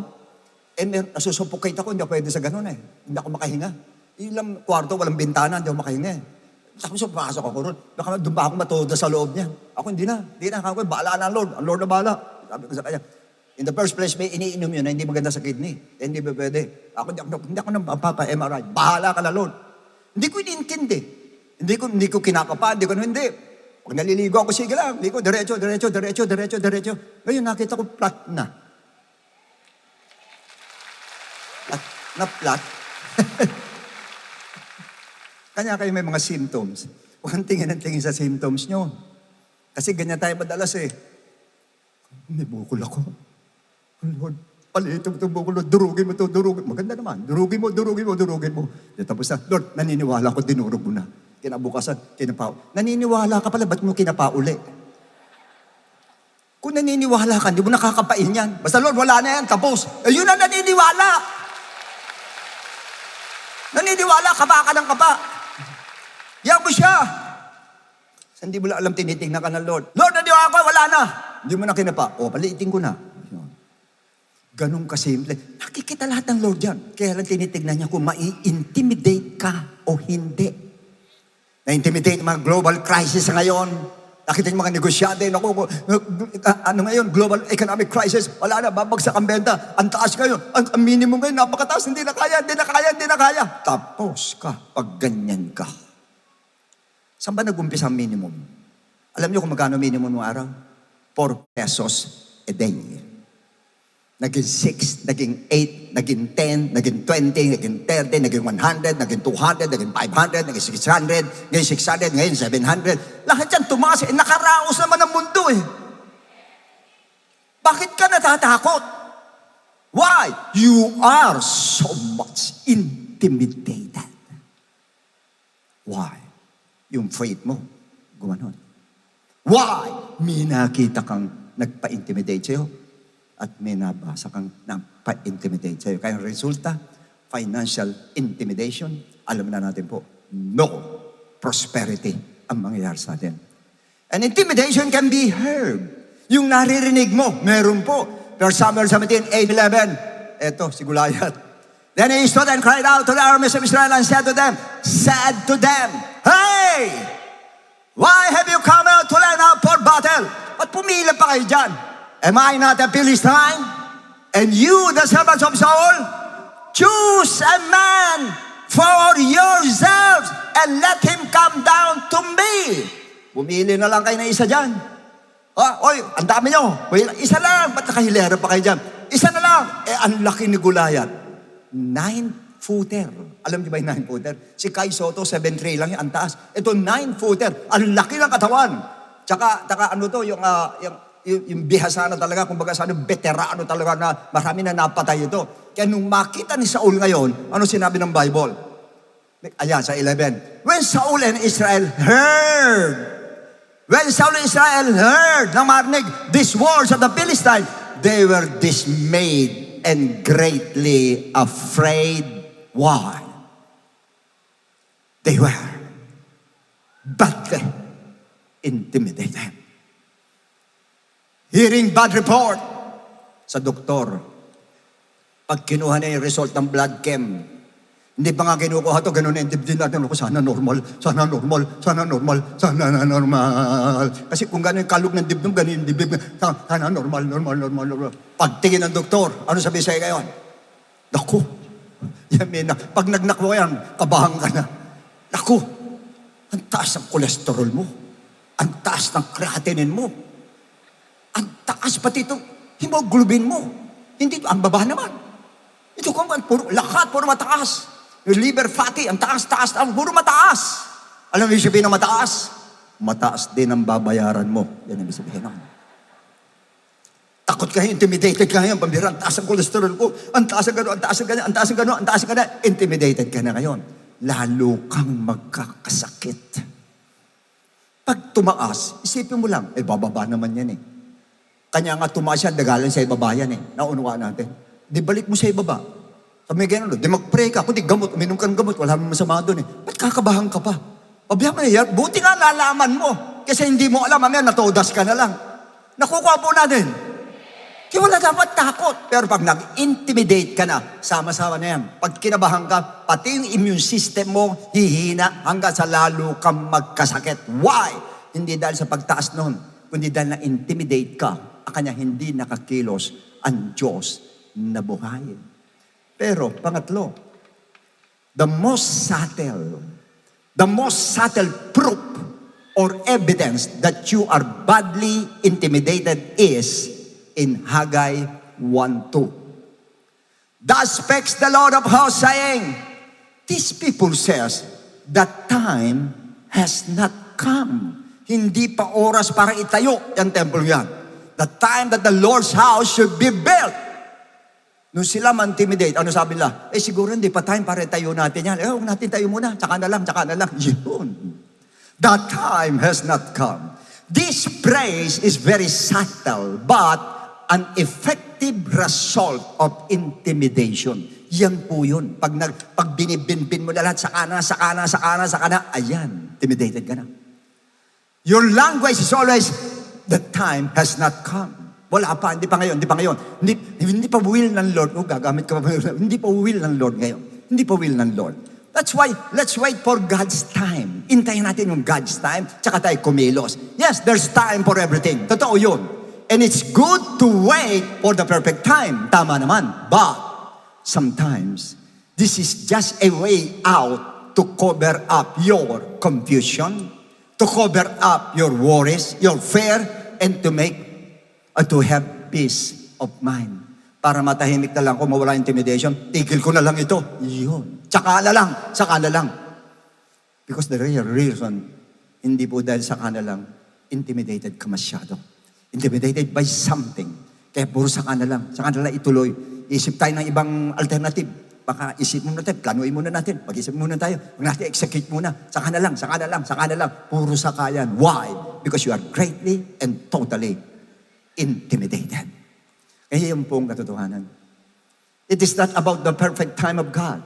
Nasusuffocate ako, hindi ako pwede sa ganun eh. Hindi ako makahinga. Ilang kwarto, walang bintana, hindi ako makahinga eh. Tapos papasok ako ron. Baka doon ba ako matuda sa loob niya? Ako hindi na. Hindi na. Ako, baala na Lord. Ang Lord na baala. Sabi ko sa kanya, in the first place, may iniinom yun na hindi maganda sa kidney. Hindi ba pwede? Hindi ako nang papa-MRI. Bahala ka na Lord. Hindi ko iniintindi. Hindi ko kinakapa. Hindi. Pag naliligo ako, sige lang. Hindi ko, diretso. Ngayon, nakita ko flat na. Flat. Kanya kayo may mga symptoms. Huwag kang tingin sa symptoms nyo. Kasi ganyan tayo madalas eh. May bukol ako. Lord, palitin mo itong bukol. Durugin mo ito. Maganda naman. Durugin mo. Tapos na, Lord, naniniwala ko, dinurog mo na. Kinabukasan, kinapao. Naniniwala ka pala, ba't mo kinapauli? Kung naniniwala ka, hindi mo nakakapain yan. Basta Lord, wala na yan, tapos. Yun ang naniniwala. Naniniwala, kapa ka ng kapa. Yan mo siya. Hindi mo lang alam, tinitingnan ka ng Lord. Lord, naniniwala ko, wala na. Hindi mo na kinapa. O, paliitin ko na. Ganun kasimple. Nakikita lahat ng Lord yan. Kaya lang tinitignan niya kung mai-intimidate ka o hindi. Na-intimidate mga global crisis ngayon. Nakita niyo mga negosyante. Ano ngayon? Global economic crisis. Wala na, babagsak ang benta. Ang taas ngayon. Ang minimum ngayon, napakataas. Hindi na kaya. Tapos ka pag ganyan ka. Saan ba nag-umpisa ang minimum? Alam niyo kung magkano minimum ng araw? 4 pesos a day. Naging 6, naging 8, naging 10, naging 20, naging 30, naging 100, naging 200, naging 500, naging 600, naging 600, ngayon 700. Lahat yan tumaas. Nakaraos naman ang mundo eh. Bakit ka natatakot? Why? You are so much intimidated. Why? Yung faith mo, gumanon. Why? May nakita kang nagpa-intimidate sa'yo at may nabasa kang nagpa-intimidate sa'yo. Kaya ang resulta, financial intimidation, alam na natin po, no prosperity ang mangyayari sa atin. And intimidation can be heard. Yung naririnig mo, meron po. 1 Samuel 17, 8-11. Eto, si Goliath. Then he stood and cried out to the armies of Israel and said to them, Hey! Why have you come out to line up for battle? At pumila pa kayo dyan? Am I not a Philistine? And you, the servants of Saul, choose a man for yourselves and let him come down to me. Pumili na lang kayo na isa dyan. Oy, ang dami nyo. Isa lang. Ba't nakahilera pa kayo dyan? Isa na lang. Ang laki ni Goliath. 9-footer. Alam niyo ba yung 9-footer? Si Kai Soto, 7'3" lang yan, ang taas. Ito, 9-footer. Ang laki ng katawan. Tsaka ano to, yung bihasa na talaga, kumbaga sa veterano talaga na marami na napatay ito. Kaya nung makita ni Saul ngayon, ano sinabi ng Bible? Ayan, sa 11. When Saul and Israel heard, nang marinig these words of the Philistine, they were dismayed and greatly afraid. Why? They were badly intimidated. Hearing bad report sa doktor, pag kinuha na yung result ng blood chem, hindi pa nga kinukuha ito, ganun na yung dibdib natin, sana normal. Kasi kung gano'n yung kalog ng dibdib, gano'n yung dibdib, sana normal. Pagtingin ng doktor, ano sabi sa'yo ngayon? Naku, pag nagnakwa yan, kabahan ka na. Naku, ang taas ng kolesterol mo. Ang taas ng creatinine mo. Ang taas pati itong hemoglobin mo. Hindi ito, ang baba naman. Ito kung puro mataas. Yung liver fatty, ang taas, puro mataas. Alam mo yung sabihin ng mataas? Mataas din ang babayaran mo. Yan ang sabihin ng takot ka, intimidated ka ngayon. Pambira, ang taas ang kolesterol ko. Ang taas ang gano'n, ang taas ang gano'n. Intimidated ka na ngayon. Lalo kang magkakasakit. Pag tumaas, isipin mo lang, bababa naman yan eh. Kanya nga tumaas yan, dagalan sa ibaba yan eh. Naunawaan natin. Di balik mo sa ibaba. Sabi ganun, di mag-pray ka. Kundi gamot, uminom ka ng gamot, wala mo masama doon eh. Ba't kakabahan ka pa? Pabihan mo na, buti nga lalaman mo. Kasi hindi mo alam, mamaya natodas ka na lang. Nakukuha po natin. Kaya wala dapat takot. Pero pag nag-intimidate ka na, sama-sama na yan. Pag kinabahan ka, pati yung immune system mo, hihina hanggang sa lalo kang magkasakit. Why? Hindi dahil sa pagtaas noon, kundi dahil na-intimidate ka, kanya hindi nakakilos ang Diyos na buhayin. Pero, pangatlo, the most subtle proof or evidence that you are badly intimidated is in Haggai 1:2. Thus speaks the Lord of hosts, saying, these people says, that time has not come. Hindi pa oras para itayo yung temple yan. The time that the Lord's house should be built. Nung sila ma-intimidate, ano sabi nila? Siguro hindi pa time para itayo natin yan. Huwag natin tayo muna, tsaka na lang. Yun. The time has not come. This praise is very subtle, but an effective result of intimidation. Yan po yun. Pag binibinbin mo na lahat sa kanan, ayan, intimidated ka na. Your language is always, the time has not come. Wala pa, hindi pa ngayon. Hindi pa will ng Lord. Gagamit ka pa. Hindi pa will ng Lord ngayon. Hindi pa will ng Lord. That's why, let's wait for God's time. Intayin natin yung God's time, tsaka tayo kumilos. Yes, there's time for everything. Totoo yun. And it's good to wait for the perfect time. Tama naman. But, sometimes, this is just a way out to cover up your confusion, to cover up your worries, your fear, and to have peace of mind. Para matahimik na lang kung mawala intimidation, tigil ko na lang ito. Yun. Saka na lang. Because the real reason, hindi po dahil saka na lang, intimidated ka masyado. Intimidated by something. Kaya puro saka na lang ituloy. Isip tayo ng ibang alternative. Baka isip muna tayo, planuin muna natin. Pag-isip muna tayo, huwag natin execute muna. Saka na lang. Puro saka yan. Why? Because you are greatly and totally intimidated. Kaya yun pong katotohanan. It is not about the perfect time of God,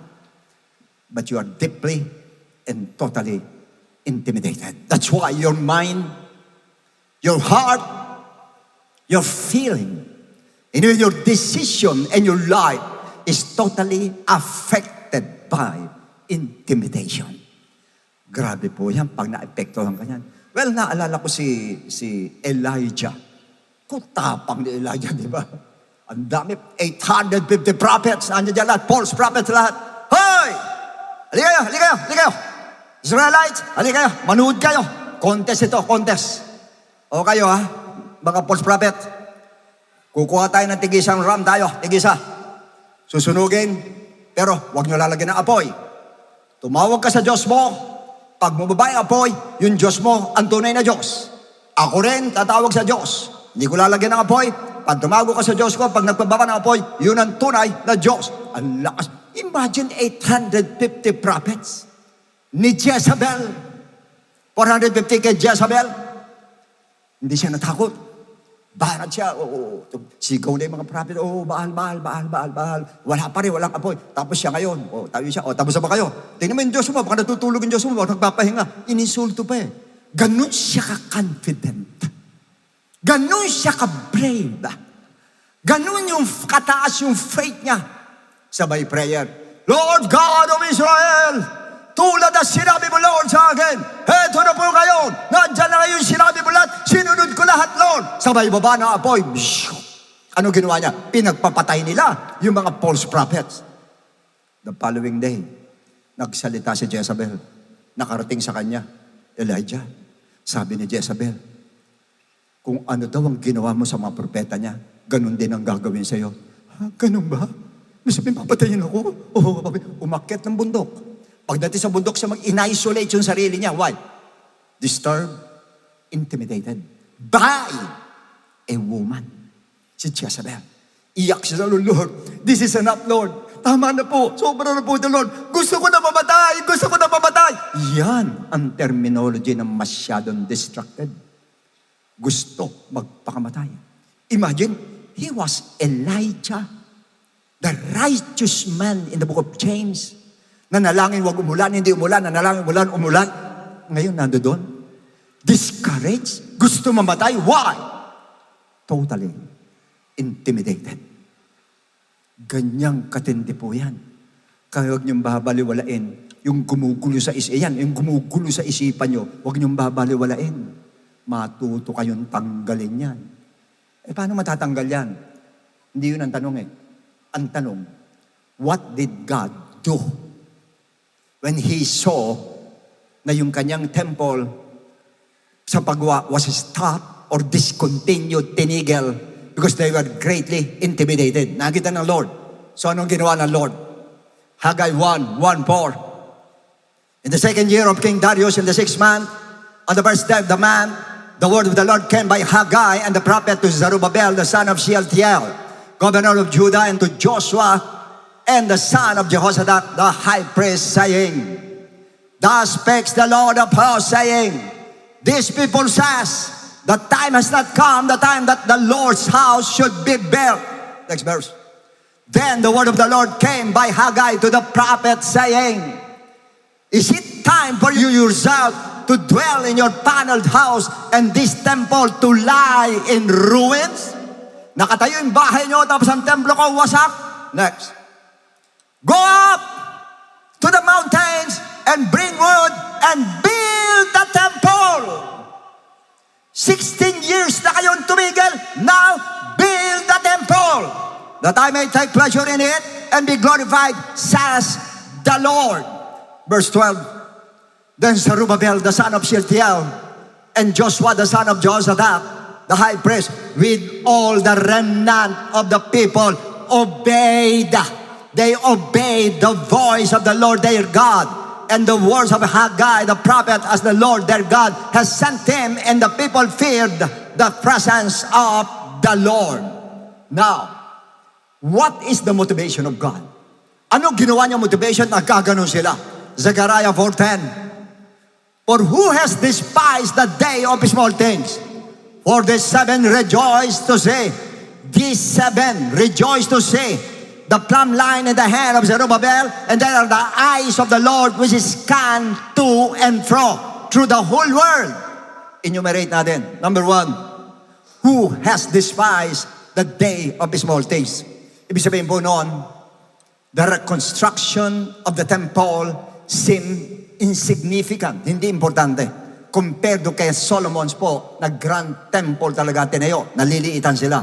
but you are deeply and totally intimidated. That's why your mind, your heart, your feeling, and your decision and your life is totally affected by intimidation. Grabe po yan pag naepektuhan ka yan. Well, naalala ko si Elijah. Kutapang ni Elijah, di ba? Ang dami, 850 prophets, nandiyan dyan lahat, false prophets lahat. Hoy! Halika kayo. Israelites, halika kayo, manood kayo. Contest. O kayo ha, mga false prophet. Kukuha tayo ng tigisang ram tayo, tigisa. Susunugin, pero huwag nyo lalagyan ng apoy. Tumawag ka sa Diyos mo, pag mababa yung apoy, yung Diyos mo, ang tunay na Diyos. Ako rin, tatawag sa Diyos. Hindi ko lalagyan ng apoy. Pag tumago ka sa Diyos ko, pag nagpababa ng apoy, yun ang tunay na Diyos. Ang lakas. Imagine 850 prophets ni Jezebel. 450 kay Jezebel. Hindi siya natakot. Barat siya. Sigaw na yung mga prophet. Baal. Wala pa rin, walang apoy. Tapos siya ngayon. Tayo siya. Tapos na ba kayo? Tingnan mo yung Diyos mo. Baka natutulog yung Diyos mo. Baka nagpapahinga. Inisulto pa eh. Ganun siya ka-confident. Ganun siya ka-brave. Ganun yung kataas yung faith niya. Sabay prayer. Lord God of Israel, tulad na sinabi mo, Lord, sa akin, heto na po kayo. Nandyan na ngayon sinabi mo lahat. Sinunod ko lahat, Lord. Sabay baba ng apoy. Ano ginawa niya? Pinagpapatay nila yung mga false prophets. The following day, nagsalita si Jezebel. Nakarating sa kanya, Elijah, sabi ni Jezebel, kung ano daw ang ginawa mo sa mga propeta niya, ganun din ang gagawin sa'yo. Ganun ba? May sabihin, papatayin ako? Umakyat ng bundok. Pagdating sa bundok siya, mag-in-isolate yung sarili niya. Why? Disturbed, intimidated by a woman. Si Jezebel. Iyak siya sa Lord, this is enough, Lord. Tama na po. Sobra na po the Lord. Gusto ko na mamatay. Gusto ko na mamatay. Yan ang terminology ng masyadong distracted. Gusto magpakamatay. Imagine, he was Elijah, the righteous man in the book of James. Nanalangin, wag umulan, hindi umulan. Nanalangin, umulan, umulan. Ngayon, nando doon. Discouraged. Gusto mamatay. Why? Totally intimidated. Ganyang katindi po yan. Kaya huwag niyong babaliwalain. Yung gumugulo sa isipan, yung gumugulo sa isipan niyo, huwag niyong babaliwalain. Matuto kayong tanggalin yan. Paano matatanggal yan? Hindi yun ang tanong eh. Ang tanong, what did God do when He saw na yung kanyang temple sa paggawa was stopped or discontinued, tinigil, because they were greatly intimidated. Nakita ng Lord. So anong ginawa ng Lord? Haggai 1:4. In the second year of King Darius, in the 6th month, on the first day of the month, the word of the Lord came by Haggai and the prophet to Zerubbabel, the son of Shealtiel, governor of Judah, and to Joshua and the son of Jehozadak, the high priest, saying, Thus speaks the Lord of hosts, saying, These people says, the time has not come, the time that the Lord's house should be built. Next verse. Then the word of the Lord came by Haggai to the prophet, saying, Is it time for you yourself to dwell in your paneled house and this temple to lie in ruins? Nakatayo yung bahay nyo, tapos ang templo ko wasak. Next. Go up to the mountains and bring wood and build the temple. 16 years na kayong tumigil. Now, build the temple, that I may take pleasure in it and be glorified, says the Lord. Verse 12. Then Zerubbabel, the son of Shealtiel, and Joshua, the son of Jehozadak, the high priest, with all the remnant of the people, obeyed. They obeyed the voice of the Lord their God and the words of Haggai the prophet, as the Lord their God has sent him, and the people feared the presence of the Lord. Now, what is the motivation of God? Ano ginawa niya motivation? Nagkaganon sila. Zechariah 4:10. For who has despised the day of small things? For the 7 rejoice to say, these 7 rejoice to say, the plumb line in the hand of Zerubbabel, and there are the eyes of the Lord which is scanned to and fro through the whole world. Enumerate natin. Number 1, who has despised the day of small things? Ibig sabihin po noon, the reconstruction of the temple seemed insignificant, hindi importante. Compared to kay Solomon's po, na grand temple talaga tinayo, naliliitan sila.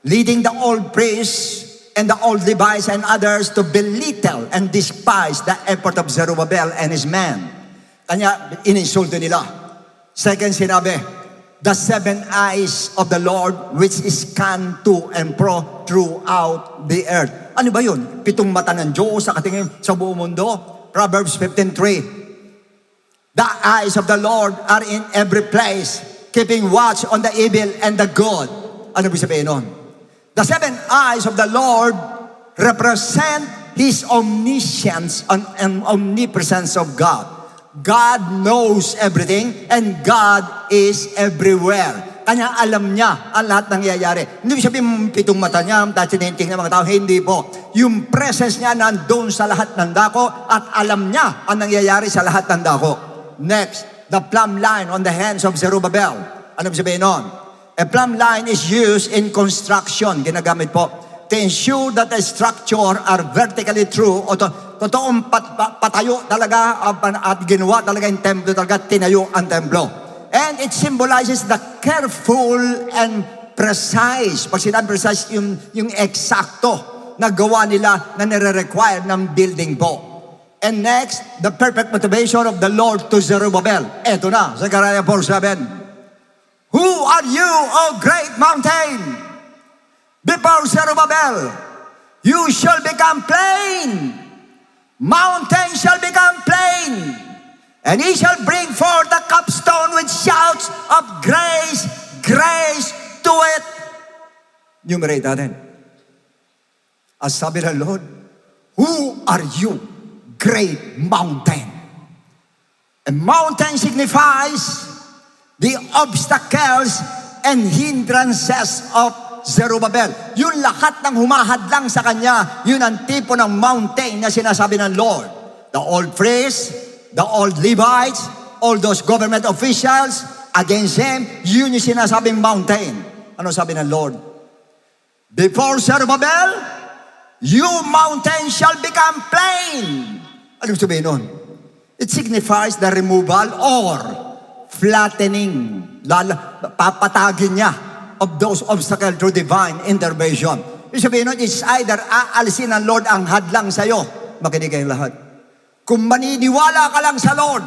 Leading the old priests and the old Levites and others to belittle and despise the effort of Zerubbabel and his men. Kanya, ininsulto nila. Second, sinabi, the 7 eyes of the Lord which is scanned to and fro throughout the earth. Ano ba yun? 7 mata ng Diyos sa katingin sa buong mundo. Proverbs 15:3. The eyes of the Lord are in every place, keeping watch on the evil and the good. Ano ba sabihin nun? The 7 eyes of the Lord represent His omniscience and omnipresence of God. God knows everything and God is everywhere. Kanya alam niya ang lahat ng nangyayari. Hindi sabihin 7 mata niya, dahil tinitingnan ng mga tao. Hindi po. Yung presence niya nandoon sa lahat ng dako at alam niya ang nangyayari sa lahat ng dako. Next, the plumb line on the hands of Zerubbabel. Ano sabihin nun? A plumb line is used in construction. Ginagamit po to ensure that the structure are vertically true o totoong patayo talaga at ginawa talaga yung templo, talaga tinayo ang templo. And it symbolizes the careful and precise. Pag sinabi precise, yung eksakto na gawa nila na nire-require ng building po. And next, the perfect motivation of the Lord to Zerubbabel. Eto na, Zechariah 4:7. Who are you, O great mountain? Before Zerubbabel, you shall become plain. Mountain shall become plain. And he shall bring forth the capstone with shouts of grace, grace to it. Numerate natin. As sabi ng Lord, Who are you, great mountain? A mountain signifies the obstacles and hindrances of Zerubbabel. Yung lahat ng humahadlang sa kanya, yun ang tipo ng mountain na sinasabi ng Lord. The old priests, the old Levites, all those government officials, against him, yun yung sinasabing mountain. Ano sabi ng Lord? Before Zerubbabel, you mountain shall become plain. Ano sabihin nun? It signifies the removal or flattening, papatagin niya of those obstacles through divine intervention. Ibig sabihin nun, it's either aalisin ng Lord ang hadlang sa'yo. Makinig kayong lahat. Kung maniniwala ka lang sa Lord,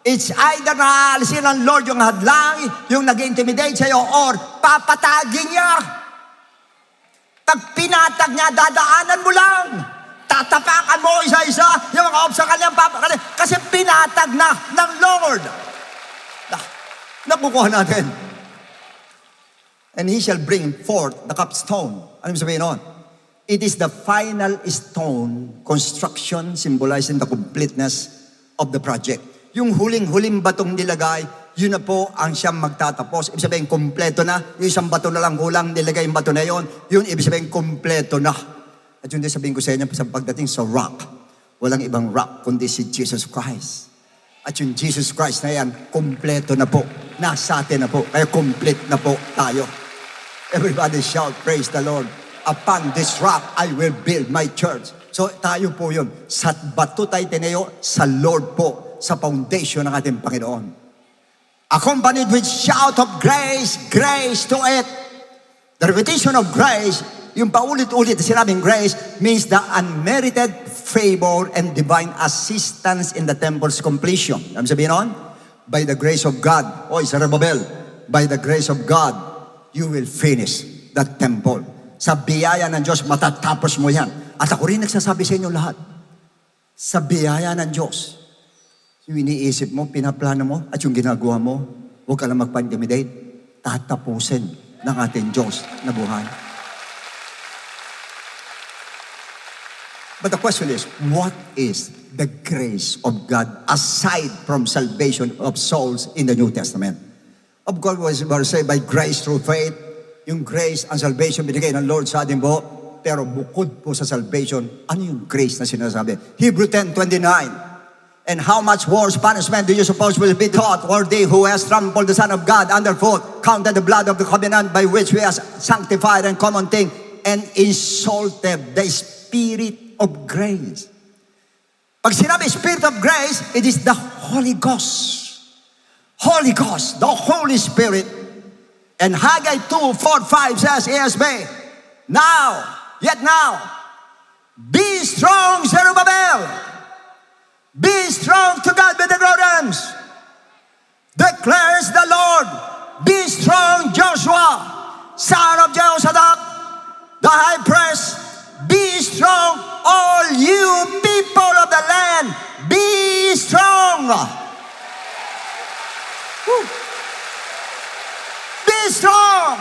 it's either na aalisin ng Lord yung hadlang, yung nag-intimidate sa'yo, or papatagin niya. Pag pinatag niya, dadaanan mo lang. Tatapakan mo isa-isa yung mga obstacle niya, kasi pinatag na ng Lord. Nakukuha natin. And he shall bring forth the capstone. Ano sabihin nun? It is the final stone construction symbolizing the completeness of the project. Yung huling-huling batong nilagay, yun na po ang siyang magtatapos. Ibig sabihin, kompleto na. Yung isang bato na lang kulang, nilagay yung bato na yun. Yun, ibig sabihin, kompleto na. At yun din sabihin ko sa inyo, sa pagdating sa rock, walang ibang rock kundi si Jesus Christ. At yung Jesus Christ na yan, kompleto na po. Nasa atin na po. Kaya complete na po tayo. Everybody shout, praise the Lord. Upon this rock, I will build my church. So tayo po yun. Sa bato tayo tinayo, sa Lord po, sa foundation ng ating Panginoon. Accompanied with shout of grace, grace to it. The repetition of grace, yung paulit-ulit na sinabing grace, means the unmerited favor and divine assistance in the temple's completion. Alam sabihin nun? By the grace of God, Zerubbabel, by the grace of God, you will finish that temple. Sa biyaya ng Diyos, matatapos mo yan. At ako rin nagsasabi sa inyo lahat, sa biyaya ng Diyos, yung iniisip mo, pinaplano mo, at yung ginagawa mo, huwag ka lang magpa-intimidate, tatapusin ng ating Diyos na buhay. But the question is, what is the grace of God aside from salvation of souls in the New Testament? Of course, we're saved by grace through faith. Yung grace and salvation binigay ng Lord sa atin po. Pero bukod po sa salvation, ano yung grace na sinasabi? Hebrew 10:29. And how much worse punishment do you suppose will be taught, or they who has trampled the Son of God underfoot, counted the blood of the covenant by which we are sanctified and common thing, and insulted the Spirit of grace. Pag sinabi Spirit of grace, it is the Holy Ghost. Holy Ghost, the Holy Spirit. And Haggai 2:4-5 says, ESV, now, yet now, be strong, Zerubbabel. Be strong to God with the glories. Declares the Lord. Be strong, Joshua, son of Jehozadak, the high priest. Be strong, all you people of the land. Be strong. Woo. Be strong.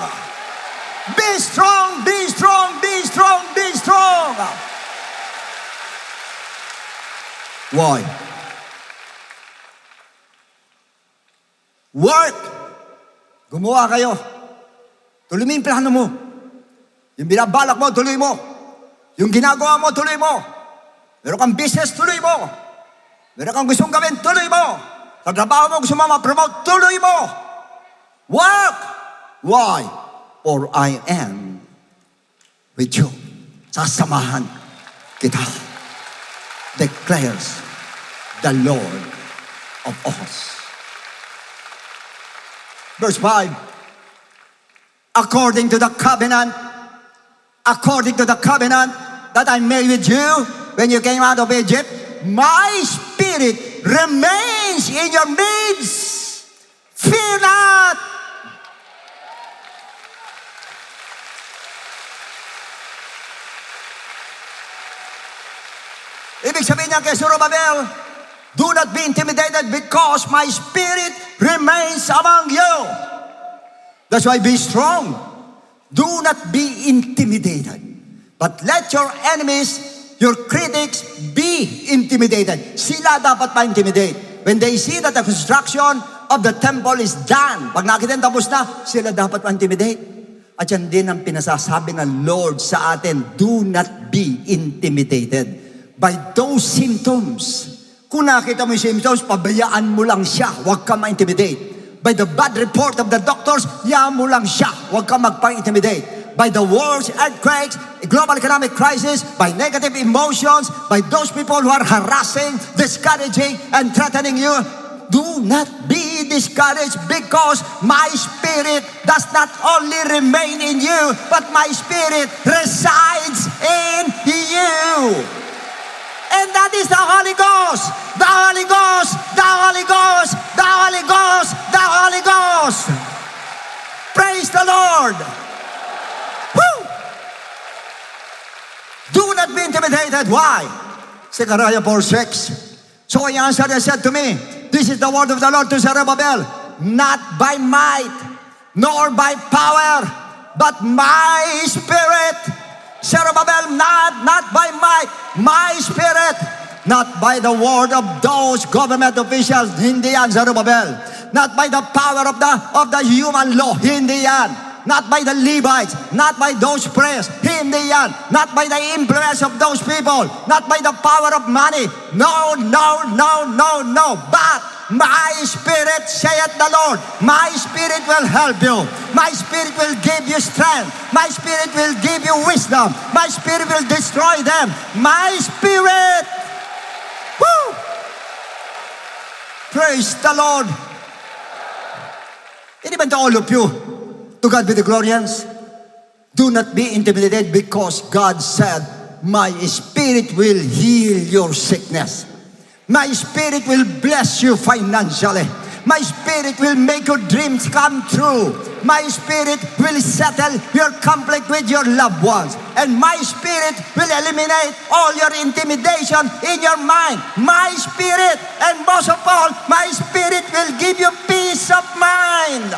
Be strong, be strong, be strong, be strong. Why? Work. Gumawa kayo. Tuloy mo yung plano mo. Yung binabalak mo, tuloy mo. Yung ginagawa mo, tuloy mo. Meron kang business, tuloy mo. Meron kang gustong gawin, tuloy mo. Sa trabaho mo, gusto mo ma-promote, tuloy mo. Work. Why? For I am with you. Sasamahan kita. Declares the Lord of hosts. Verse 5. According to the covenant that I made with you when you came out of Egypt, my spirit remains in your midst. Fear not. Ibig sabihin niya kay Zerubbabel, do not be intimidated because my spirit remains among you. That's why be strong. Do not be intimidated, but let your enemies your critics be intimidated. Sila dapat ma-intimidate. When they see that the construction of the temple is done, pag nakita tapos na, sila dapat ma-intimidate. At yan din ang pinasasabi ng Lord sa atin, do not be intimidated by those symptoms. Kung nakita mo yung symptoms, pabayaan mo lang siya, huwag ka ma-intimidate. By the bad report of the doctors, yaan mo lang siya, huwag ka magpa-intimidate. By the wars, earthquakes, global economic crisis, by negative emotions, by those people who are harassing, discouraging, and threatening you, do not be discouraged because my spirit does not only remain in you, but my spirit resides in you. And that is the Holy Ghost. The Holy Ghost. The Holy Ghost. The Holy Ghost. The Holy Ghost. Praise the Lord. Woo! Do not be intimidated. Why? Zechariah 4:6. So he answered and said to me, this is the word of the Lord to Zerubbabel, not by might, nor by power, but my spirit. Zerubbabel, not by might, my spirit, not by the word of those government officials, hindi yan, Zerubbabel. Not by the power of the human law, hindi yan. Not by the Levites, not by those priests, hindi yan. Not by the influence of those people, not by the power of money. No, no, no, no, no. But my spirit, saith the Lord, my spirit will help you. My spirit will give you strength. My spirit will give you wisdom. My spirit will destroy them. My spirit. Woo! Praise the Lord. Even to all of you, to God be the glorians. Do not be intimidated because God said, my spirit will heal your sickness. My spirit will bless you financially. My spirit will make your dreams come true. My spirit will settle your conflict with your loved ones. And my spirit will eliminate all your intimidation in your mind. My spirit, and most of all, my spirit will give you peace of mind.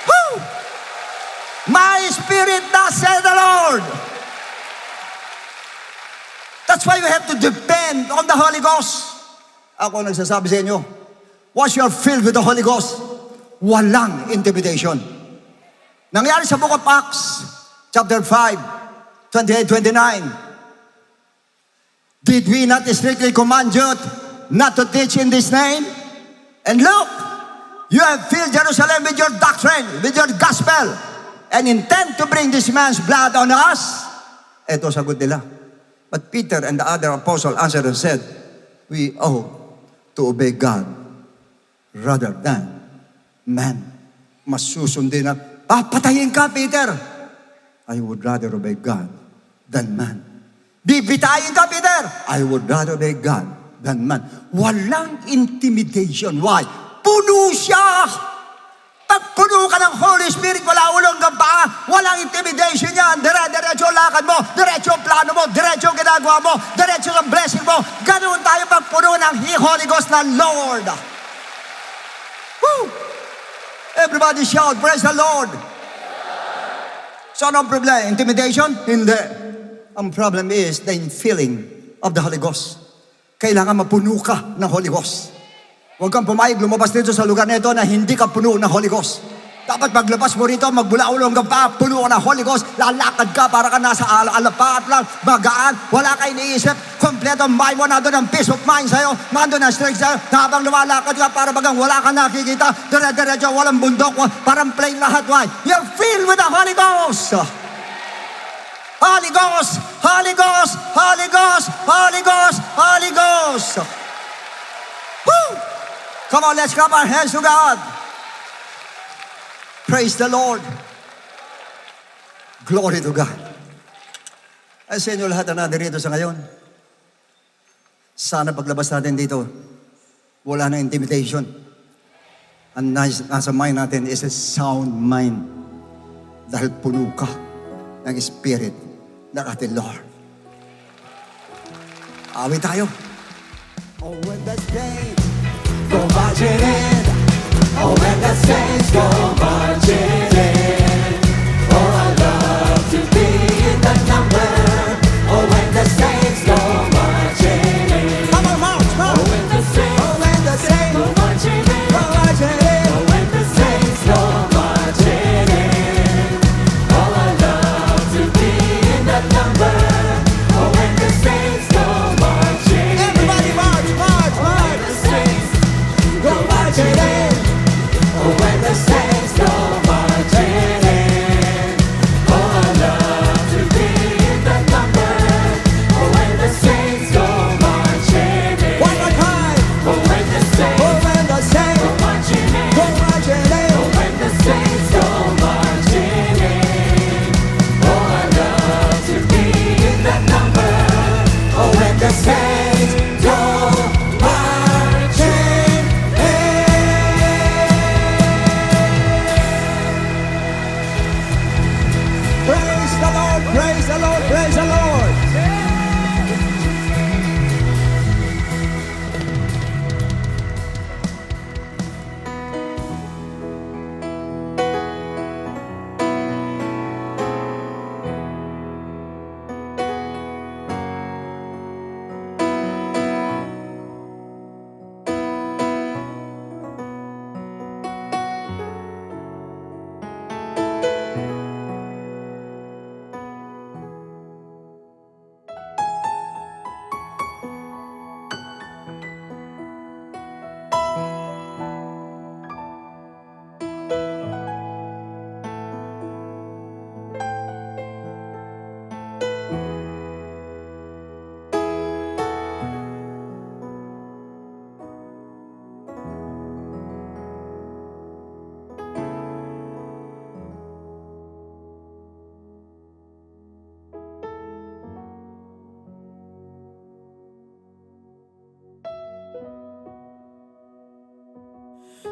Woo! My spirit, thus says the Lord. That's why we have to depend on the Holy Ghost. Ako nagsasabi sa inyo, once you are filled with the Holy Ghost, walang intimidation. Nangyari sa Book of Acts, chapter 5, 28-29. Did we not strictly command you not to teach in this name? And look, you have filled Jerusalem with your doctrine, with your gospel, and intend to bring this man's blood on us. Ito sagot nila. But Peter and the other apostle answered and said, we ought to obey God rather than man. Mas susundin na, patayin ka, Peter. I would rather obey God than man. Bibitayin ka, Peter. I would rather obey God than man. Walang intimidation. Why? Puno siya. Pag puno ka ng Holy Spirit, wala ulong gamba, walang intimidation yan. Dire-diretso lakad mo, diretso ang plano mo, diretso ang ginagawa mo, diretso ang blessing mo. Ganoon tayo pag puno ng Holy Ghost na Lord. Woo! Everybody shout, praise the Lord. So anong problema? Intimidation? Hindi. Ang problem is the infilling of the Holy Ghost. Kailangan mapuno ka ng Holy Ghost. Huwag kang pumayag, lumabas dito sa lugar na ito na hindi ka puno ng Holy Ghost. Dapat paglabas mo rito, magbula-ulo hanggang pa, puno ka ng Holy Ghost, lalakad ka para ka nasa alapaat lang, magaan, wala ka iniisip, kompleto ang mind mo, nandun ang peace of mind sa'yo, nandun ang strength sa'yo, na habang lumalakad ka para bagang wala ka nakikita, dire-diretso, walang bundok, parang plain lahat. Why? You're filled with the Holy Ghost. Holy Ghost, Holy Ghost, Holy Ghost, Holy Ghost, Holy Ghost. Woo! Come on, let's clap our hands to God. Praise the Lord. Glory to God. Ay sa inyo lahat na natin rito sa ngayon, sana paglabas natin dito, wala na intimidation. Ang nasa mind natin is a sound mind. Dahil puno ka ng Spirit ng ating Lord. Awit tayo. Oh, when the day go marching in. Oh, when the saints go marching in. Oh, I love to be in the number. Oh, when the saints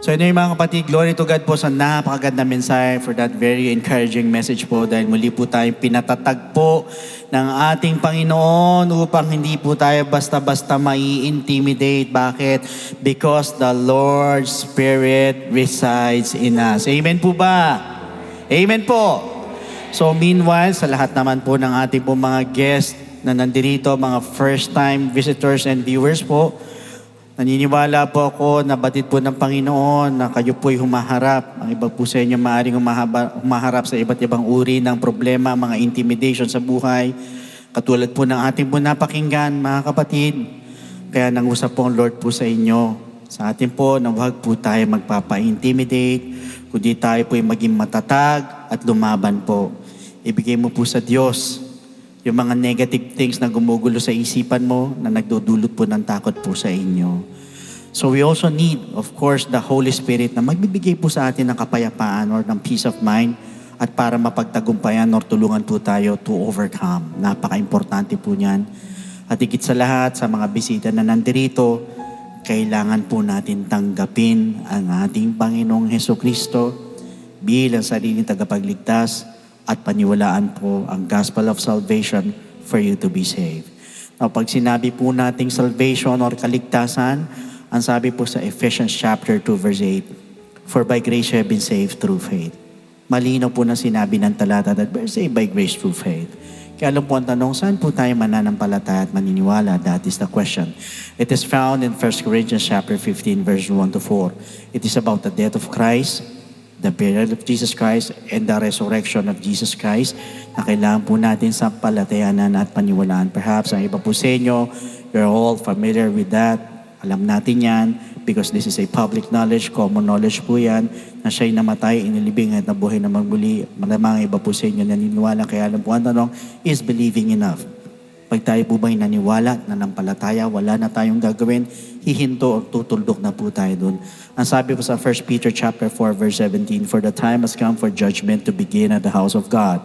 So yun yung mga kapatid, glory to God po sa napakaganda mensahe for that very encouraging message po dahil muli po tayong pinatatag po ng ating Panginoon upang hindi po tayo basta-basta mai-intimidate. Bakit? Because the Lord's Spirit resides in us. Amen po ba? Amen po. So meanwhile, sa lahat naman po ng ating po mga guests na nandito, mga first-time visitors and viewers po, naniniwala po ako na batid po ng Panginoon na kayo po'y humaharap. Ang iba po sa inyo maaaring humaharap sa iba't ibang uri ng problema, mga intimidation sa buhay. Katulad po ng ating po napakinggan, mga kapatid. Kaya nangusap po ang Lord po sa inyo. Sa atin po na huwag po tayo magpapa-intimidate, kundi tayo po'y maging matatag at lumaban po. Ibigay mo po sa Diyos yung mga negative things na gumugulo sa isipan mo na nagdudulot po ng takot po sa inyo. So we also need, of course, the Holy Spirit na magbibigay po sa atin ng kapayapaan or ng peace of mind at para mapagtagumpayan or tulungan po tayo to overcome. Napaka-importante po niyan. At higit sa lahat, sa mga bisita na nandirito, kailangan po natin tanggapin ang ating Panginoong Hesukristo bilang sariling tagapagligtas at paniwalaan po ang gospel of salvation for you to be saved. Now, pag sinabi po nating salvation or kaligtasan, ang sabi po sa Ephesians chapter 2 verse 8, for by grace you have been saved through faith. Malinaw po na sinabi ng talata that we're saved by grace through faith. Kaya alam po ang tanong, saan po tayo mananampalataya at maniniwala? That is the question. It is found in 1 Corinthians chapter 15 verse 1 to 4. It is about the death of Christ, the burial of Jesus Christ, and the resurrection of Jesus Christ na kailangan po natin sa palatayanan at paniwalaan. Perhaps ang iba po sa inyo, you're all familiar with that. Alam natin yan because this is a public knowledge, common knowledge po yan, na siya'y namatay, inilibing at nabuhay na magmuli. Malamang iba po sa inyo naniniwala. Kaya alam po ang tanong, is believing enough? Pag tayo po ba'y naniwala, nanampalataya, wala na tayong gagawin, hihinto o tutuldok na po tayo dun. Ang sabi po sa 1 Peter chapter 4 verse 17, for the time has come for judgment to begin at the house of God.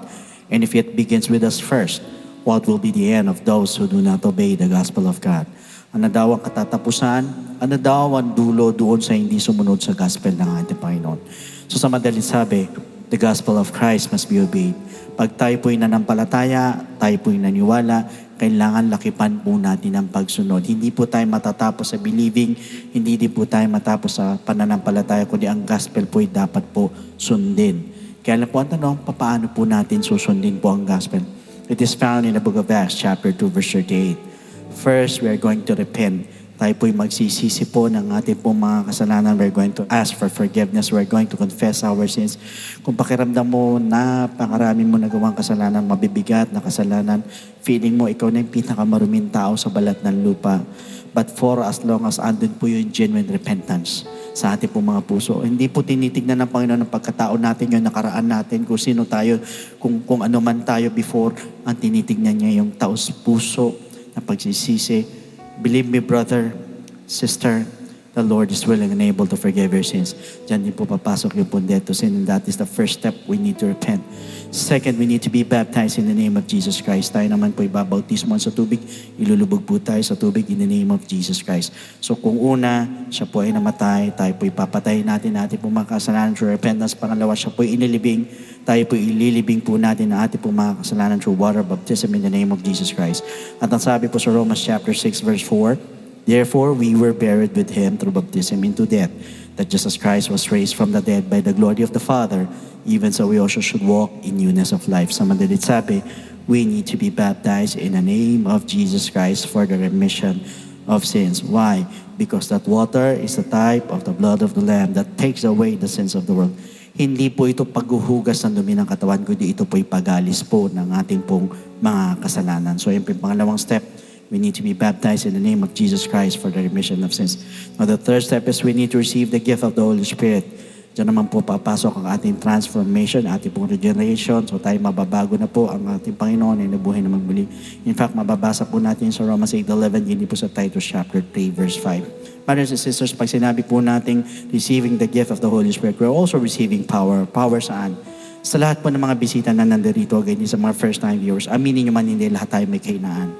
And if it begins with us first, what will be the end of those who do not obey the gospel of God? Ano daw ang katatapusan? Ano daw ang dulo doon sa hindi sumunod sa gospel ng ating Panginoon? So sa madaling sabi, the gospel of Christ must be obeyed. Pag tayo po'y nanampalataya, tayo po'y naniwala, kailangan lakipan po natin ang pagsunod. Hindi po tayo matatapos sa believing, hindi din po tayo matapos sa pananampalataya, kundi ang gospel po'y dapat po sundin. Kaya lang po ang tanong, paano po natin susundin po ang gospel? It is found in the book of Acts, chapter 2, verse 38. First, we are going to repent. Tayo po'y magsisisi po ng ating pong mga kasalanan. We're going to ask for forgiveness. We're going to confess our sins. Kung pakiramdam mo, napakarami mo nagawang kasalanan, mabibigat na kasalanan, feeling mo, ikaw na yung pinakamaruming tao sa balat ng lupa. But for as long as andun po yung genuine repentance sa ating pong mga puso, hindi po tinitignan ng Panginoon ng pagkatao natin, yung nakaraan natin, kung sino tayo, kung ano man tayo before, ang tinitignan niya yung taos puso na pagsisisi. Believe me, brother, sister, the Lord is willing and able to forgive your sins. Diyan din po papasok yung death to sin, and that is the first step. We need to repent. Second, we need to be baptized in the name of Jesus Christ. Tayo naman po ibabautismo sa tubig, ilulubog po tayo sa tubig in the name of Jesus Christ. So kung una, siya po ay namatay, tayo po ipapatay natin po mga kasalanan through repentance. Pangalawa, siya po inilibing, tayo po ililibing po natin na ating po mga kasalanan through water baptism in the name of Jesus Christ. At ang sabi po sa Romans chapter 6 verse 4, therefore we were buried with Him through baptism into death, that just as Christ was raised from the dead by the glory of the Father, even so we also should walk in newness of life. Sa madalit sabi, we need to be baptized in the name of Jesus Christ for the remission of sins. Why? Because that water is a type of the blood of the Lamb that takes away the sins of the world. Hindi po ito paghuhugas ng dumi ng katawan, kundi ito po'y pagalis po ng ating pong mga kasalanan. So yung pangalawang step, we need to be baptized in the name of Jesus Christ for the remission of sins. Now the third step is we need to receive the gift of the Holy Spirit. Diyan naman po papasok ang ating transformation, ating pong regeneration. So tayo mababago na po ang ating Panginoon ay nabuhay na magbuli. In fact, mababasa po natin sa Romans 8:11, hindi po sa Titus chapter 3 verse 5. Brothers and sisters, pag sinabi po nating receiving the gift of the Holy Spirit, we're also receiving power. Power saan? Sa lahat po ng mga bisita na nandirito, ganyan sa mga first-time viewers, aminin nyo man hindi, lahat tayo may kahinaan.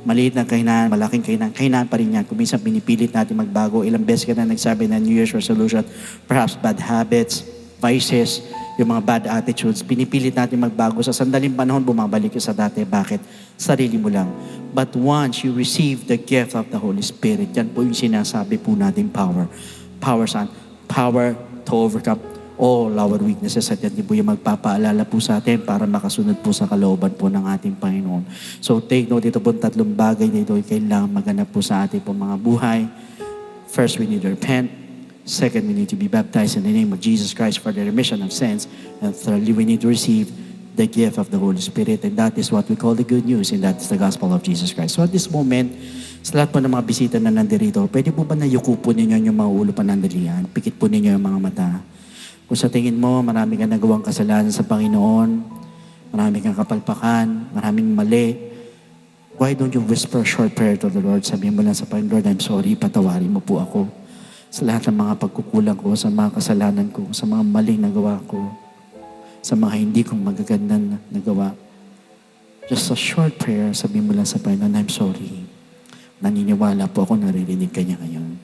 Maliit na kahinaan, malaking kahinaan pa rin yan. Kung minsan pinipilit natin magbago, ilang beses ka na nagsabi na New Year's resolution, perhaps bad habits, vices, yung mga bad attitudes, pinipilit natin magbago. Sa sandaling panahon, bumabalik ka sa dati. Bakit? Sarili mo lang. But once you receive the gift of the Holy Spirit, yan po yung sinasabi po natin power. Power saan? Power to overcome all our weaknesses. At yan din po yung magpapaalala po sa atin para makasunod po sa kalooban po ng ating Panginoon. So take note, ito po 3 bagay na ito ay kailangan maganap po sa ating po mga buhay. First, we need to repent. Second, we need to be baptized in the name of Jesus Christ for the remission of sins. And thirdly, we need to receive the gift of the Holy Spirit. And that is what we call the good news, and that is the gospel of Jesus Christ. So at this moment, sa lahat po ng mga bisita na nandirito, pwede po ba nayuko po ninyo yung mga ulo panandalian? Pikit po ninyo yung mga mata. Kung sa tingin mo, marami kang nagawang kasalanan sa Panginoon, marami kang kapalpakan, maraming mali, why don't you whisper a short prayer to the Lord? Sabihin mo lang sa Panginoon, Lord, I'm sorry, patawarin mo po ako sa lahat ng mga pagkukulang ko, sa mga kasalanan ko, sa mga maling nagawa ko, sa mga hindi kong magagandang nagawa. Just a short prayer, sabihin mo lang sa Panginoon, I'm sorry. Naniniwala po ako, naririnig ka niya ngayon.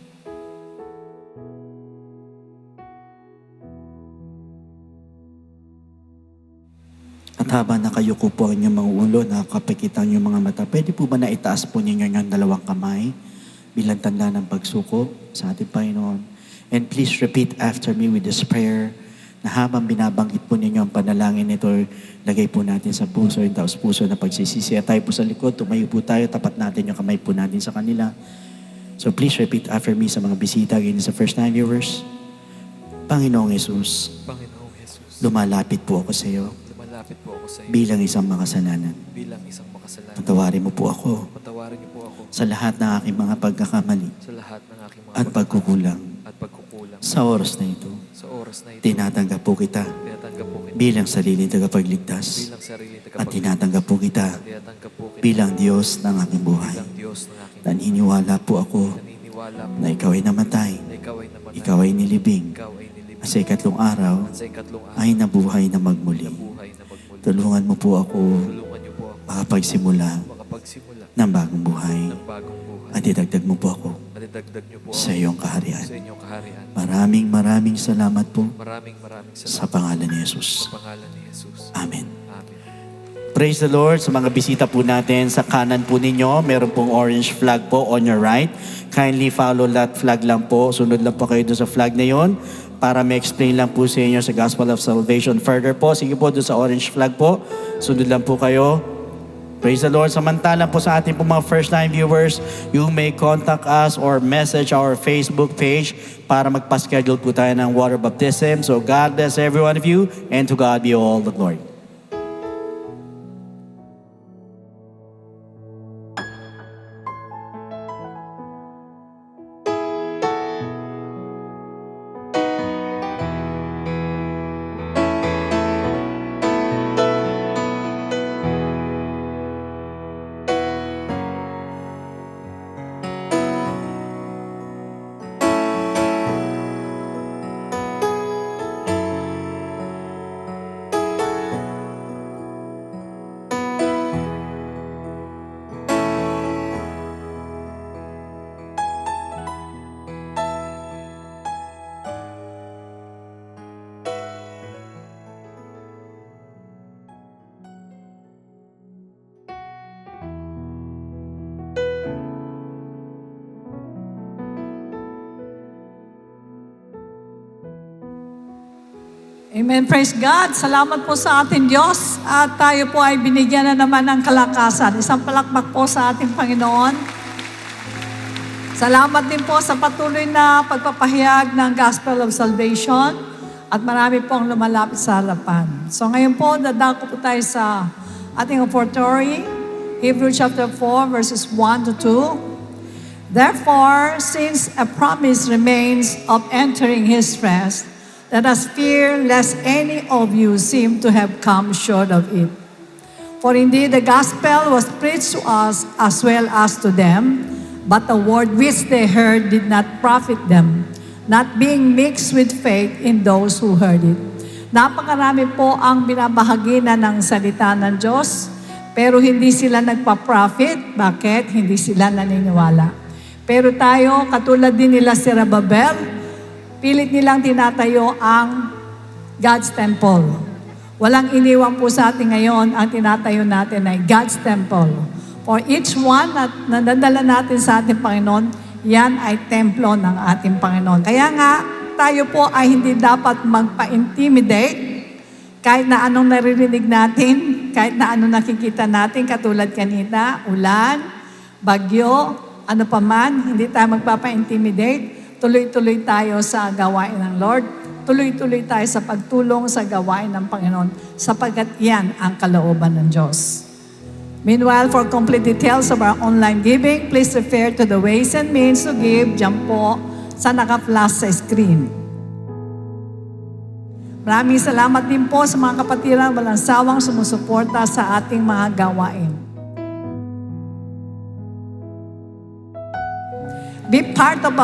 At habang nakayuko po ang inyong mga ulo, nakakapikit ang inyong mga mata, pwede po ba na itaas po ninyo yung 2 kamay bilang tanda ng pagsuko sa ating Panginoon? And please repeat after me with this prayer na habang binabanggit po ninyo ang panalangin nito, lagay po natin sa puso, yung taos puso na pagsisisi. At tayo po sa likod, tumayo po tayo, tapat natin yung kamay po natin sa kanila. So please repeat after me sa mga bisita, ganyan sa first-time viewers. Panginoong Jesus, Panginoong Jesus, lumalapit po ako sa iyo lumalapit po ako sa iyo bilang isang makasalanan. bilang isang makasalanan. Patawarin mo po ako Patawarin niyo po ako sa lahat ng aking mga pagkakamali sa lahat ng aking mga at pagkukulang. at pagkukulang. Sa oras na ito, Sa oras na ito, tinatanggap po kita tinatanggap po kita bilang sariling tagapagligtas bilang sarili at tagapagligtas. tinatanggap po kita Tinatanggap po kita bilang Diyos ng aking buhay. bilang Diyos ng aking Naniniwala po ako naniniwala po na ikaw ay namatay, na ikaw ay namatay, ikaw ay nilibing, ikaw ay nilibing, at sa ikatlong araw at sa ikatlong araw ay nabuhay na magmuli. buhay na magmuli. Tulungan mo po ako Tulungan niyo po ako makapagsimula makapagsimula ng bagong buhay ng bagong buhay. at idagdag mo po ako At idagdag niyo po sa ako iyong kaharian. sa inyong kaharian. Maraming salamat po Maraming sa salamat pangalan ni Jesus. sa pangalan ni Jesus. Amen. Amen. Praise the Lord. Sa mga bisita po natin, sa kanan po ninyo, meron pong orange flag po on your right. Kindly follow that flag lang po. Sunod lang po kayo doon sa flag na yon para may explain lang po sa inyo sa Gospel of Salvation. Further po, sige po doon sa orange flag po. Sunod lang po kayo. Praise the Lord. Samantala po sa ating po mga first-time viewers, you may contact us or message our Facebook page para magpa-schedule po tayo ng water baptism. So God bless every one of you, and to God be all the glory. Amen. Praise God. Salamat po sa ating Diyos. At tayo po ay binigyan na naman ng kalakasan. Isang palakpak po sa ating Panginoon. Salamat din po sa patuloy na pagpapahayag ng Gospel of Salvation. At marami po ang lumalapit sa harapan. So ngayon po, dadako po tayo sa ating offertory. Hebrews chapter 4, verses 1 to 2. Therefore, since a promise remains of entering His rest, let us fear lest any of you seem to have come short of it. For indeed the gospel was preached to us as well as to them, but the word which they heard did not profit them, not being mixed with faith in those who heard it. Napakarami po ang binabahagi na ng salita ng Diyos, Pero hindi sila nagpa-profit. Bakit? Hindi sila naniniwala. Pero tayo, katulad din nila si Zerubbabel, pilit nilang tinatayo ang God's Temple. Walang iniwan po sa atin ngayon, ang tinatayo natin ay God's Temple. For each one na nadadala natin sa ating Panginoon, yan ay templo ng ating Panginoon. Kaya nga, tayo po ay hindi dapat magpa-intimidate kahit na anong naririnig natin, kahit na anong nakikita natin, katulad kanina, ulan, bagyo, ano pa man, hindi tayo magpapa-intimidate. Tuloy-tuloy tayo sa gawain ng Lord. Tuloy-tuloy tayo sa pagtulong sa gawain ng Panginoon sapagkat yan ang kalooban ng Diyos. Meanwhile, for complete details of our online giving, please refer to the ways and means to give. Diyan po sa naka-flash sa screen. Maraming salamat din po sa mga kapatiran walang sawang sumusuporta sa ating mga gawain. Be part of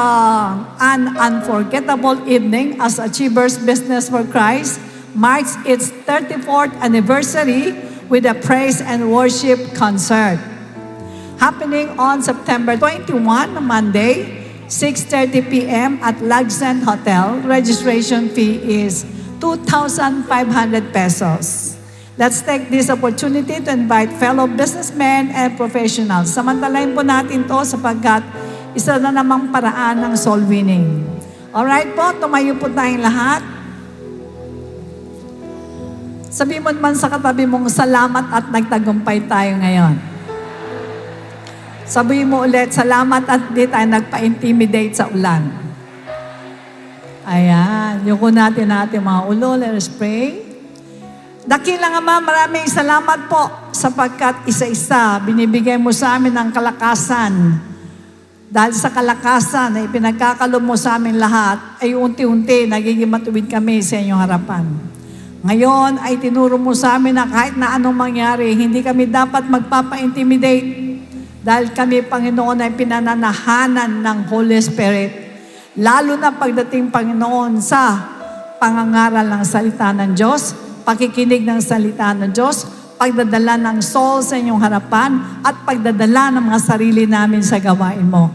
an unforgettable evening as Achievers Business for Christ marks its 34th anniversary with a praise and worship concert. Happening on September 21, Monday, 6:30 p.m. at Lagsen Hotel. Registration fee is 2,500 pesos. Let's take this opportunity to invite fellow businessmen and professionals. Samantalahin po natin to sapagkat isa na namang paraan ng soul winning. Alright po, tumayo po tayong lahat. Sabi mo naman sa katabi mong salamat at nagtagumpay tayo ngayon. Sabi mo ulit, salamat at di tayo nagpa-intimidate sa ulan. Ayan, yuko natin mga ulo. Let us pray. Dakilang Ama, maraming salamat po sapagkat isa-isa binibigay mo sa amin ang kalakasan. Dahil sa kalakasan na ipinagkakalob mo sa amin lahat, ay unti-unti nagiging matuwid kami sa inyong harapan. Ngayon ay tinuro mo sa amin na kahit na anong mangyari, hindi kami dapat magpapa-intimidate. Dahil kami, Panginoon, ay pinananahanan ng Holy Spirit. Lalo na pagdating, Panginoon, sa pangangaral ng salita ng Diyos, pakikinig ng salita ng Diyos, pagdadala ng soul sa inyong harapan, at pagdadala ng mga sarili namin sa gawain mo.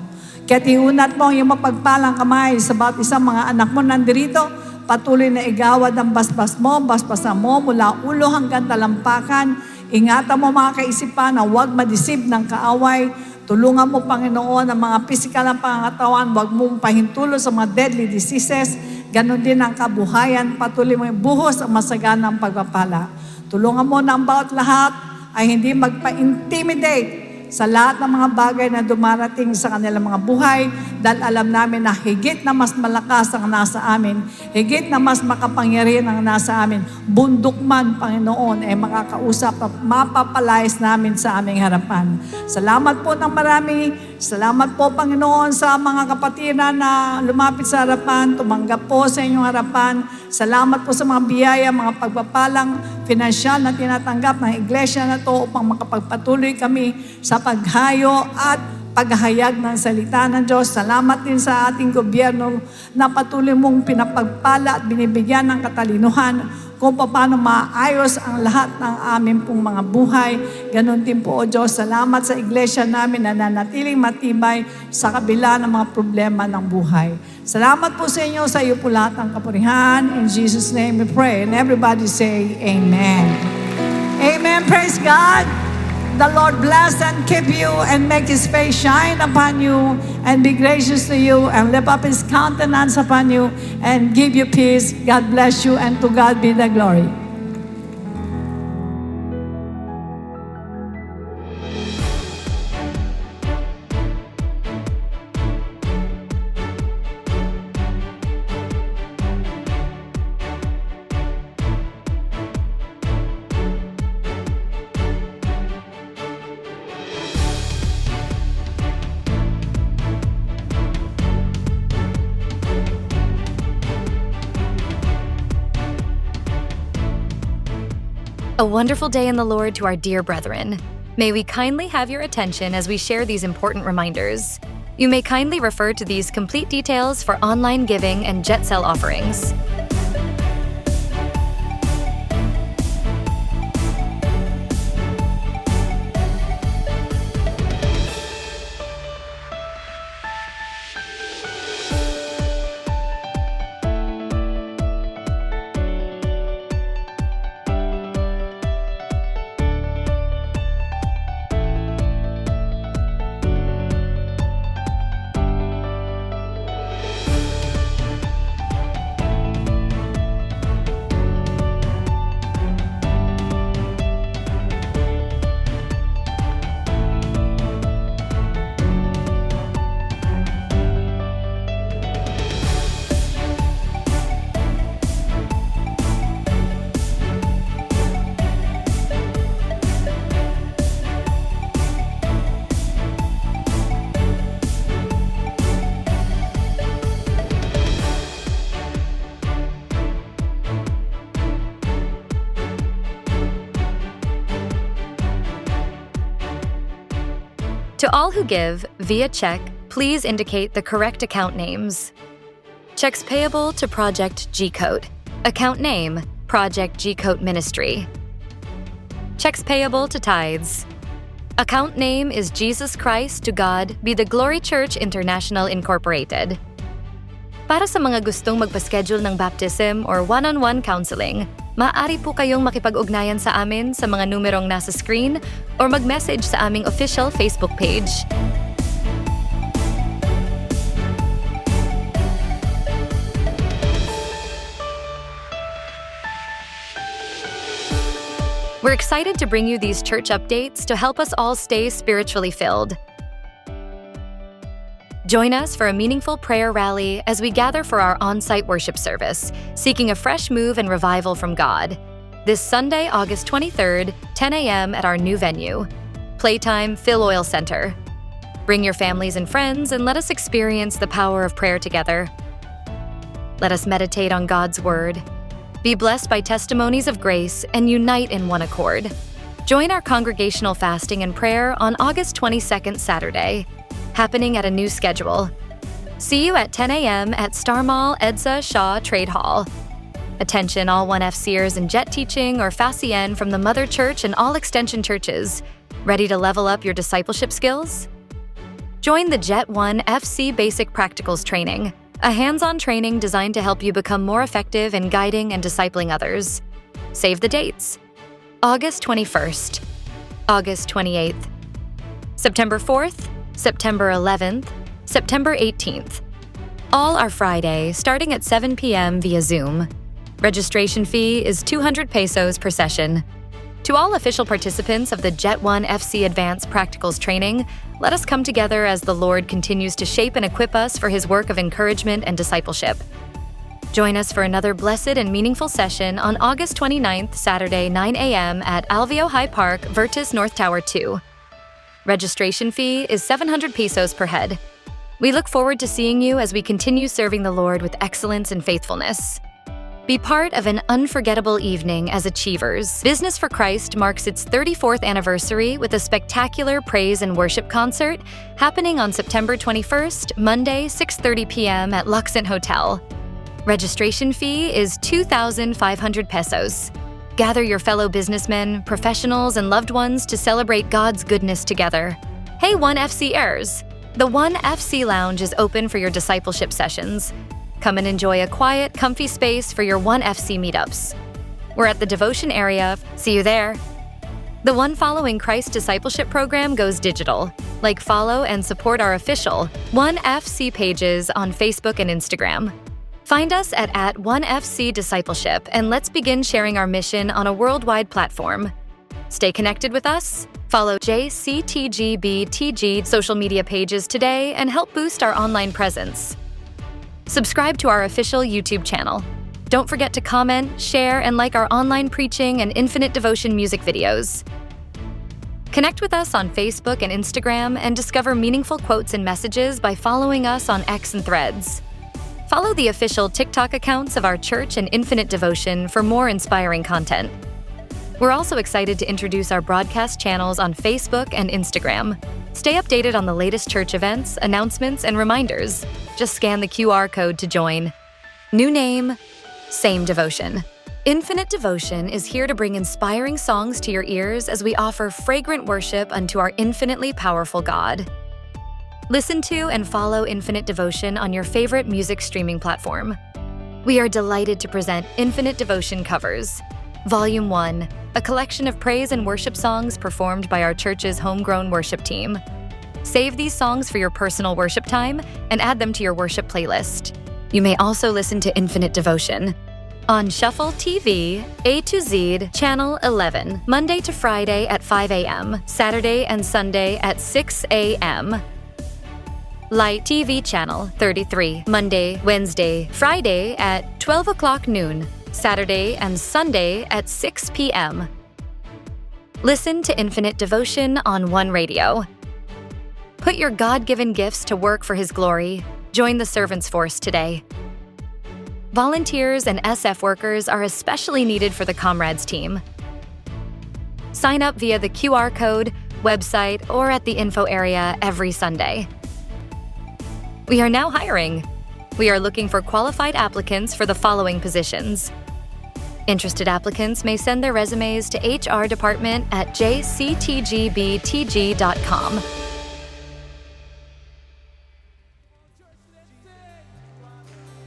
Kaya tiunat mo ang iyong mapagpalang kamay sa bawat isang mga anak mo nandirito, patuloy na igawad ang basbasan mo mula ulo hanggang talampakan. Ingatan mo mga kaisipan na huwag madisib ng kaaway. Tulungan mo, Panginoon, ang mga pisikal ng pangangatawan. Huwag mong pahintulo sa mga deadly diseases. Ganon din ang kabuhayan. Patuloy mo yung buhos ang masaganang pagpapala. Tulungan mo na ang bawat lahat ay hindi magpa-intimidate sa lahat ng mga bagay na dumarating sa kanilang mga buhay dahil alam namin na higit na mas malakas ang nasa amin, higit na mas makapangyarihan ang nasa amin, bundok man, Panginoon, ay makakausap at mapapalayas namin sa aming harapan. Salamat po ng marami. Salamat po, Panginoon, sa mga kapatiran na lumapit sa harapan, tumanggap po sa inyong harapan. Salamat po sa mga biyaya, mga pagpapalang pinansyal na tinatanggap ng iglesia na to upang makapagpatuloy kami sa paghayo at paghahayag ng salita ng Diyos. Salamat din sa ating gobyerno na patuloy mong pinapagpala at binibigyan ng katalinuhan kung paano maayos ang lahat ng amin pong mga buhay. Ganon din po, O Diyos, salamat sa iglesia namin na nanatiling matibay sa kabila ng mga problema ng buhay. Salamat po sa inyo, sa iyo po lahat ng kapurihan. In Jesus' name we pray. And everybody say, Amen. Amen. Praise God. The Lord bless and keep you and make His face shine upon you and be gracious to you and lift up His countenance upon you and give you peace. God bless you and to God be the glory. A wonderful day in the Lord to our dear brethren. May we kindly have your attention as we share these important reminders. You may kindly refer to these complete details for online giving and jet sell offerings. To all who give via check, please indicate the correct account names. Checks payable to Project G-Coat. Account name, Project G-Coat Ministry. Checks payable to Tithes. Account name is Jesus Christ to God be the Glory Church International Incorporated. Para sa mga gustong magpa-schedule ng baptism or one-on-one counseling, maaari po kayong makipag-ugnayan sa amin sa mga numerong nasa screen or mag-message sa aming official Facebook page. We're excited to bring you these church updates to help us all stay spiritually filled. Join us for a meaningful prayer rally as we gather for our on-site worship service, seeking a fresh move and revival from God. This Sunday, August 23rd, 10 a.m. at our new venue, Playtime Phil Oil Center. Bring your families and friends and let us experience the power of prayer together. Let us meditate on God's Word. Be blessed by testimonies of grace and unite in one accord. Join our congregational fasting and prayer on August 22nd, Saturday, happening at a new schedule. See you at 10 a.m. at Star Mall Edsa Shaw Trade Hall. Attention all 1FCers in Jet Teaching or FACN from the Mother Church and all extension churches. Ready to level up your discipleship skills? Join the Jet 1 FC Basic Practicals Training, a hands-on training designed to help you become more effective in guiding and discipling others. Save the dates. August 21st, August 28th, September 4th, September 11th, September 18th. All are Friday, starting at 7 p.m. via Zoom. Registration fee is 200 pesos per session. To all official participants of the Jet 1 FC Advanced Practicals Training, let us come together as the Lord continues to shape and equip us for His work of encouragement and discipleship. Join us for another blessed and meaningful session on August 29th, Saturday, 9 a.m. at Alveo High Park, Vertis North Tower 2. Registration fee is 700 pesos per head. We look forward to seeing you as we continue serving the Lord with excellence and faithfulness. Be part of an unforgettable evening as Achievers. Business for Christ marks its 34th anniversary with a spectacular praise and worship concert happening on September 21st, Monday, 6:30 p.m. at Luxent Hotel. Registration fee is 2,500 pesos. Gather your fellow businessmen, professionals, and loved ones to celebrate God's goodness together. Hey 1FCers! The 1FC Lounge is open for your discipleship sessions. Come and enjoy a quiet, comfy space for your 1FC meetups. We're at the devotion area. See you there. The One Following Christ discipleship program goes digital. Like, follow, and support our official 1FC pages on Facebook and Instagram. Find us at @1FC Discipleship and let's begin sharing our mission on a worldwide platform. Stay connected with us. Follow JCTGBTG social media pages today and help boost our online presence. Subscribe to our official YouTube channel. Don't forget to comment, share, and like our online preaching and Infinite Devotion music videos. Connect with us on Facebook and Instagram and discover meaningful quotes and messages by following us on X and Threads. Follow the official TikTok accounts of our church and Infinite Devotion for more inspiring content. We're also excited to introduce our broadcast channels on Facebook and Instagram. Stay updated on the latest church events, announcements, and reminders. Just scan the QR code to join. New name, same devotion. Infinite Devotion is here to bring inspiring songs to your ears as we offer fragrant worship unto our infinitely powerful God. Listen to and follow Infinite Devotion on your favorite music streaming platform. We are delighted to present Infinite Devotion Covers, Volume 1, a collection of praise and worship songs performed by our church's homegrown worship team. Save these songs for your personal worship time and add them to your worship playlist. You may also listen to Infinite Devotion on Shuffle TV, A to Z, Channel 11, Monday to Friday at 5 a.m., Saturday and Sunday at 6 a.m., Light TV Channel 33, Monday, Wednesday, Friday at 12 o'clock noon, Saturday and Sunday at 6 p.m. Listen to Infinite Devotion on One Radio. Put your God-given gifts to work for His glory. Join the Servants Force today. Volunteers and SF workers are especially needed for the Comrades team. Sign up via the QR code website, or at the info area every Sunday. We are now hiring. We are looking for qualified applicants for the following positions. Interested applicants may send their resumes to hrdepartment@jctgbtg.com.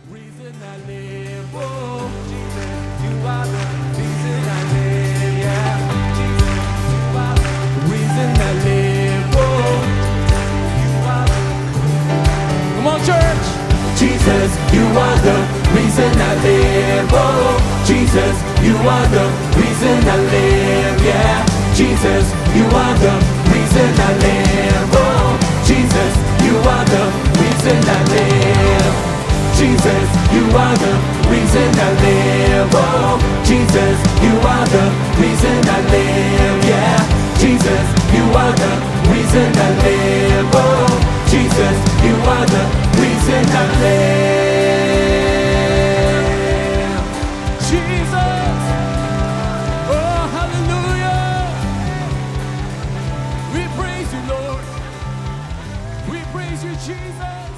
Reason I live, oh, Jesus, you are the reason I live, yeah. Jesus, you are the reason I live, oh, you are the... Come on, church! Jesus, you are the reason I live, oh, Jesus, you are the reason I live, yeah. Jesus, you are the reason I live, oh, Jesus, you are the reason I live. Jesus, you are the reason I live. Oh, Jesus, you are the reason I live. Yeah, Jesus, you are the reason I live. Oh, Jesus, you are the reason I live. Jesus, oh, hallelujah. We praise you, Lord. We praise you, Jesus.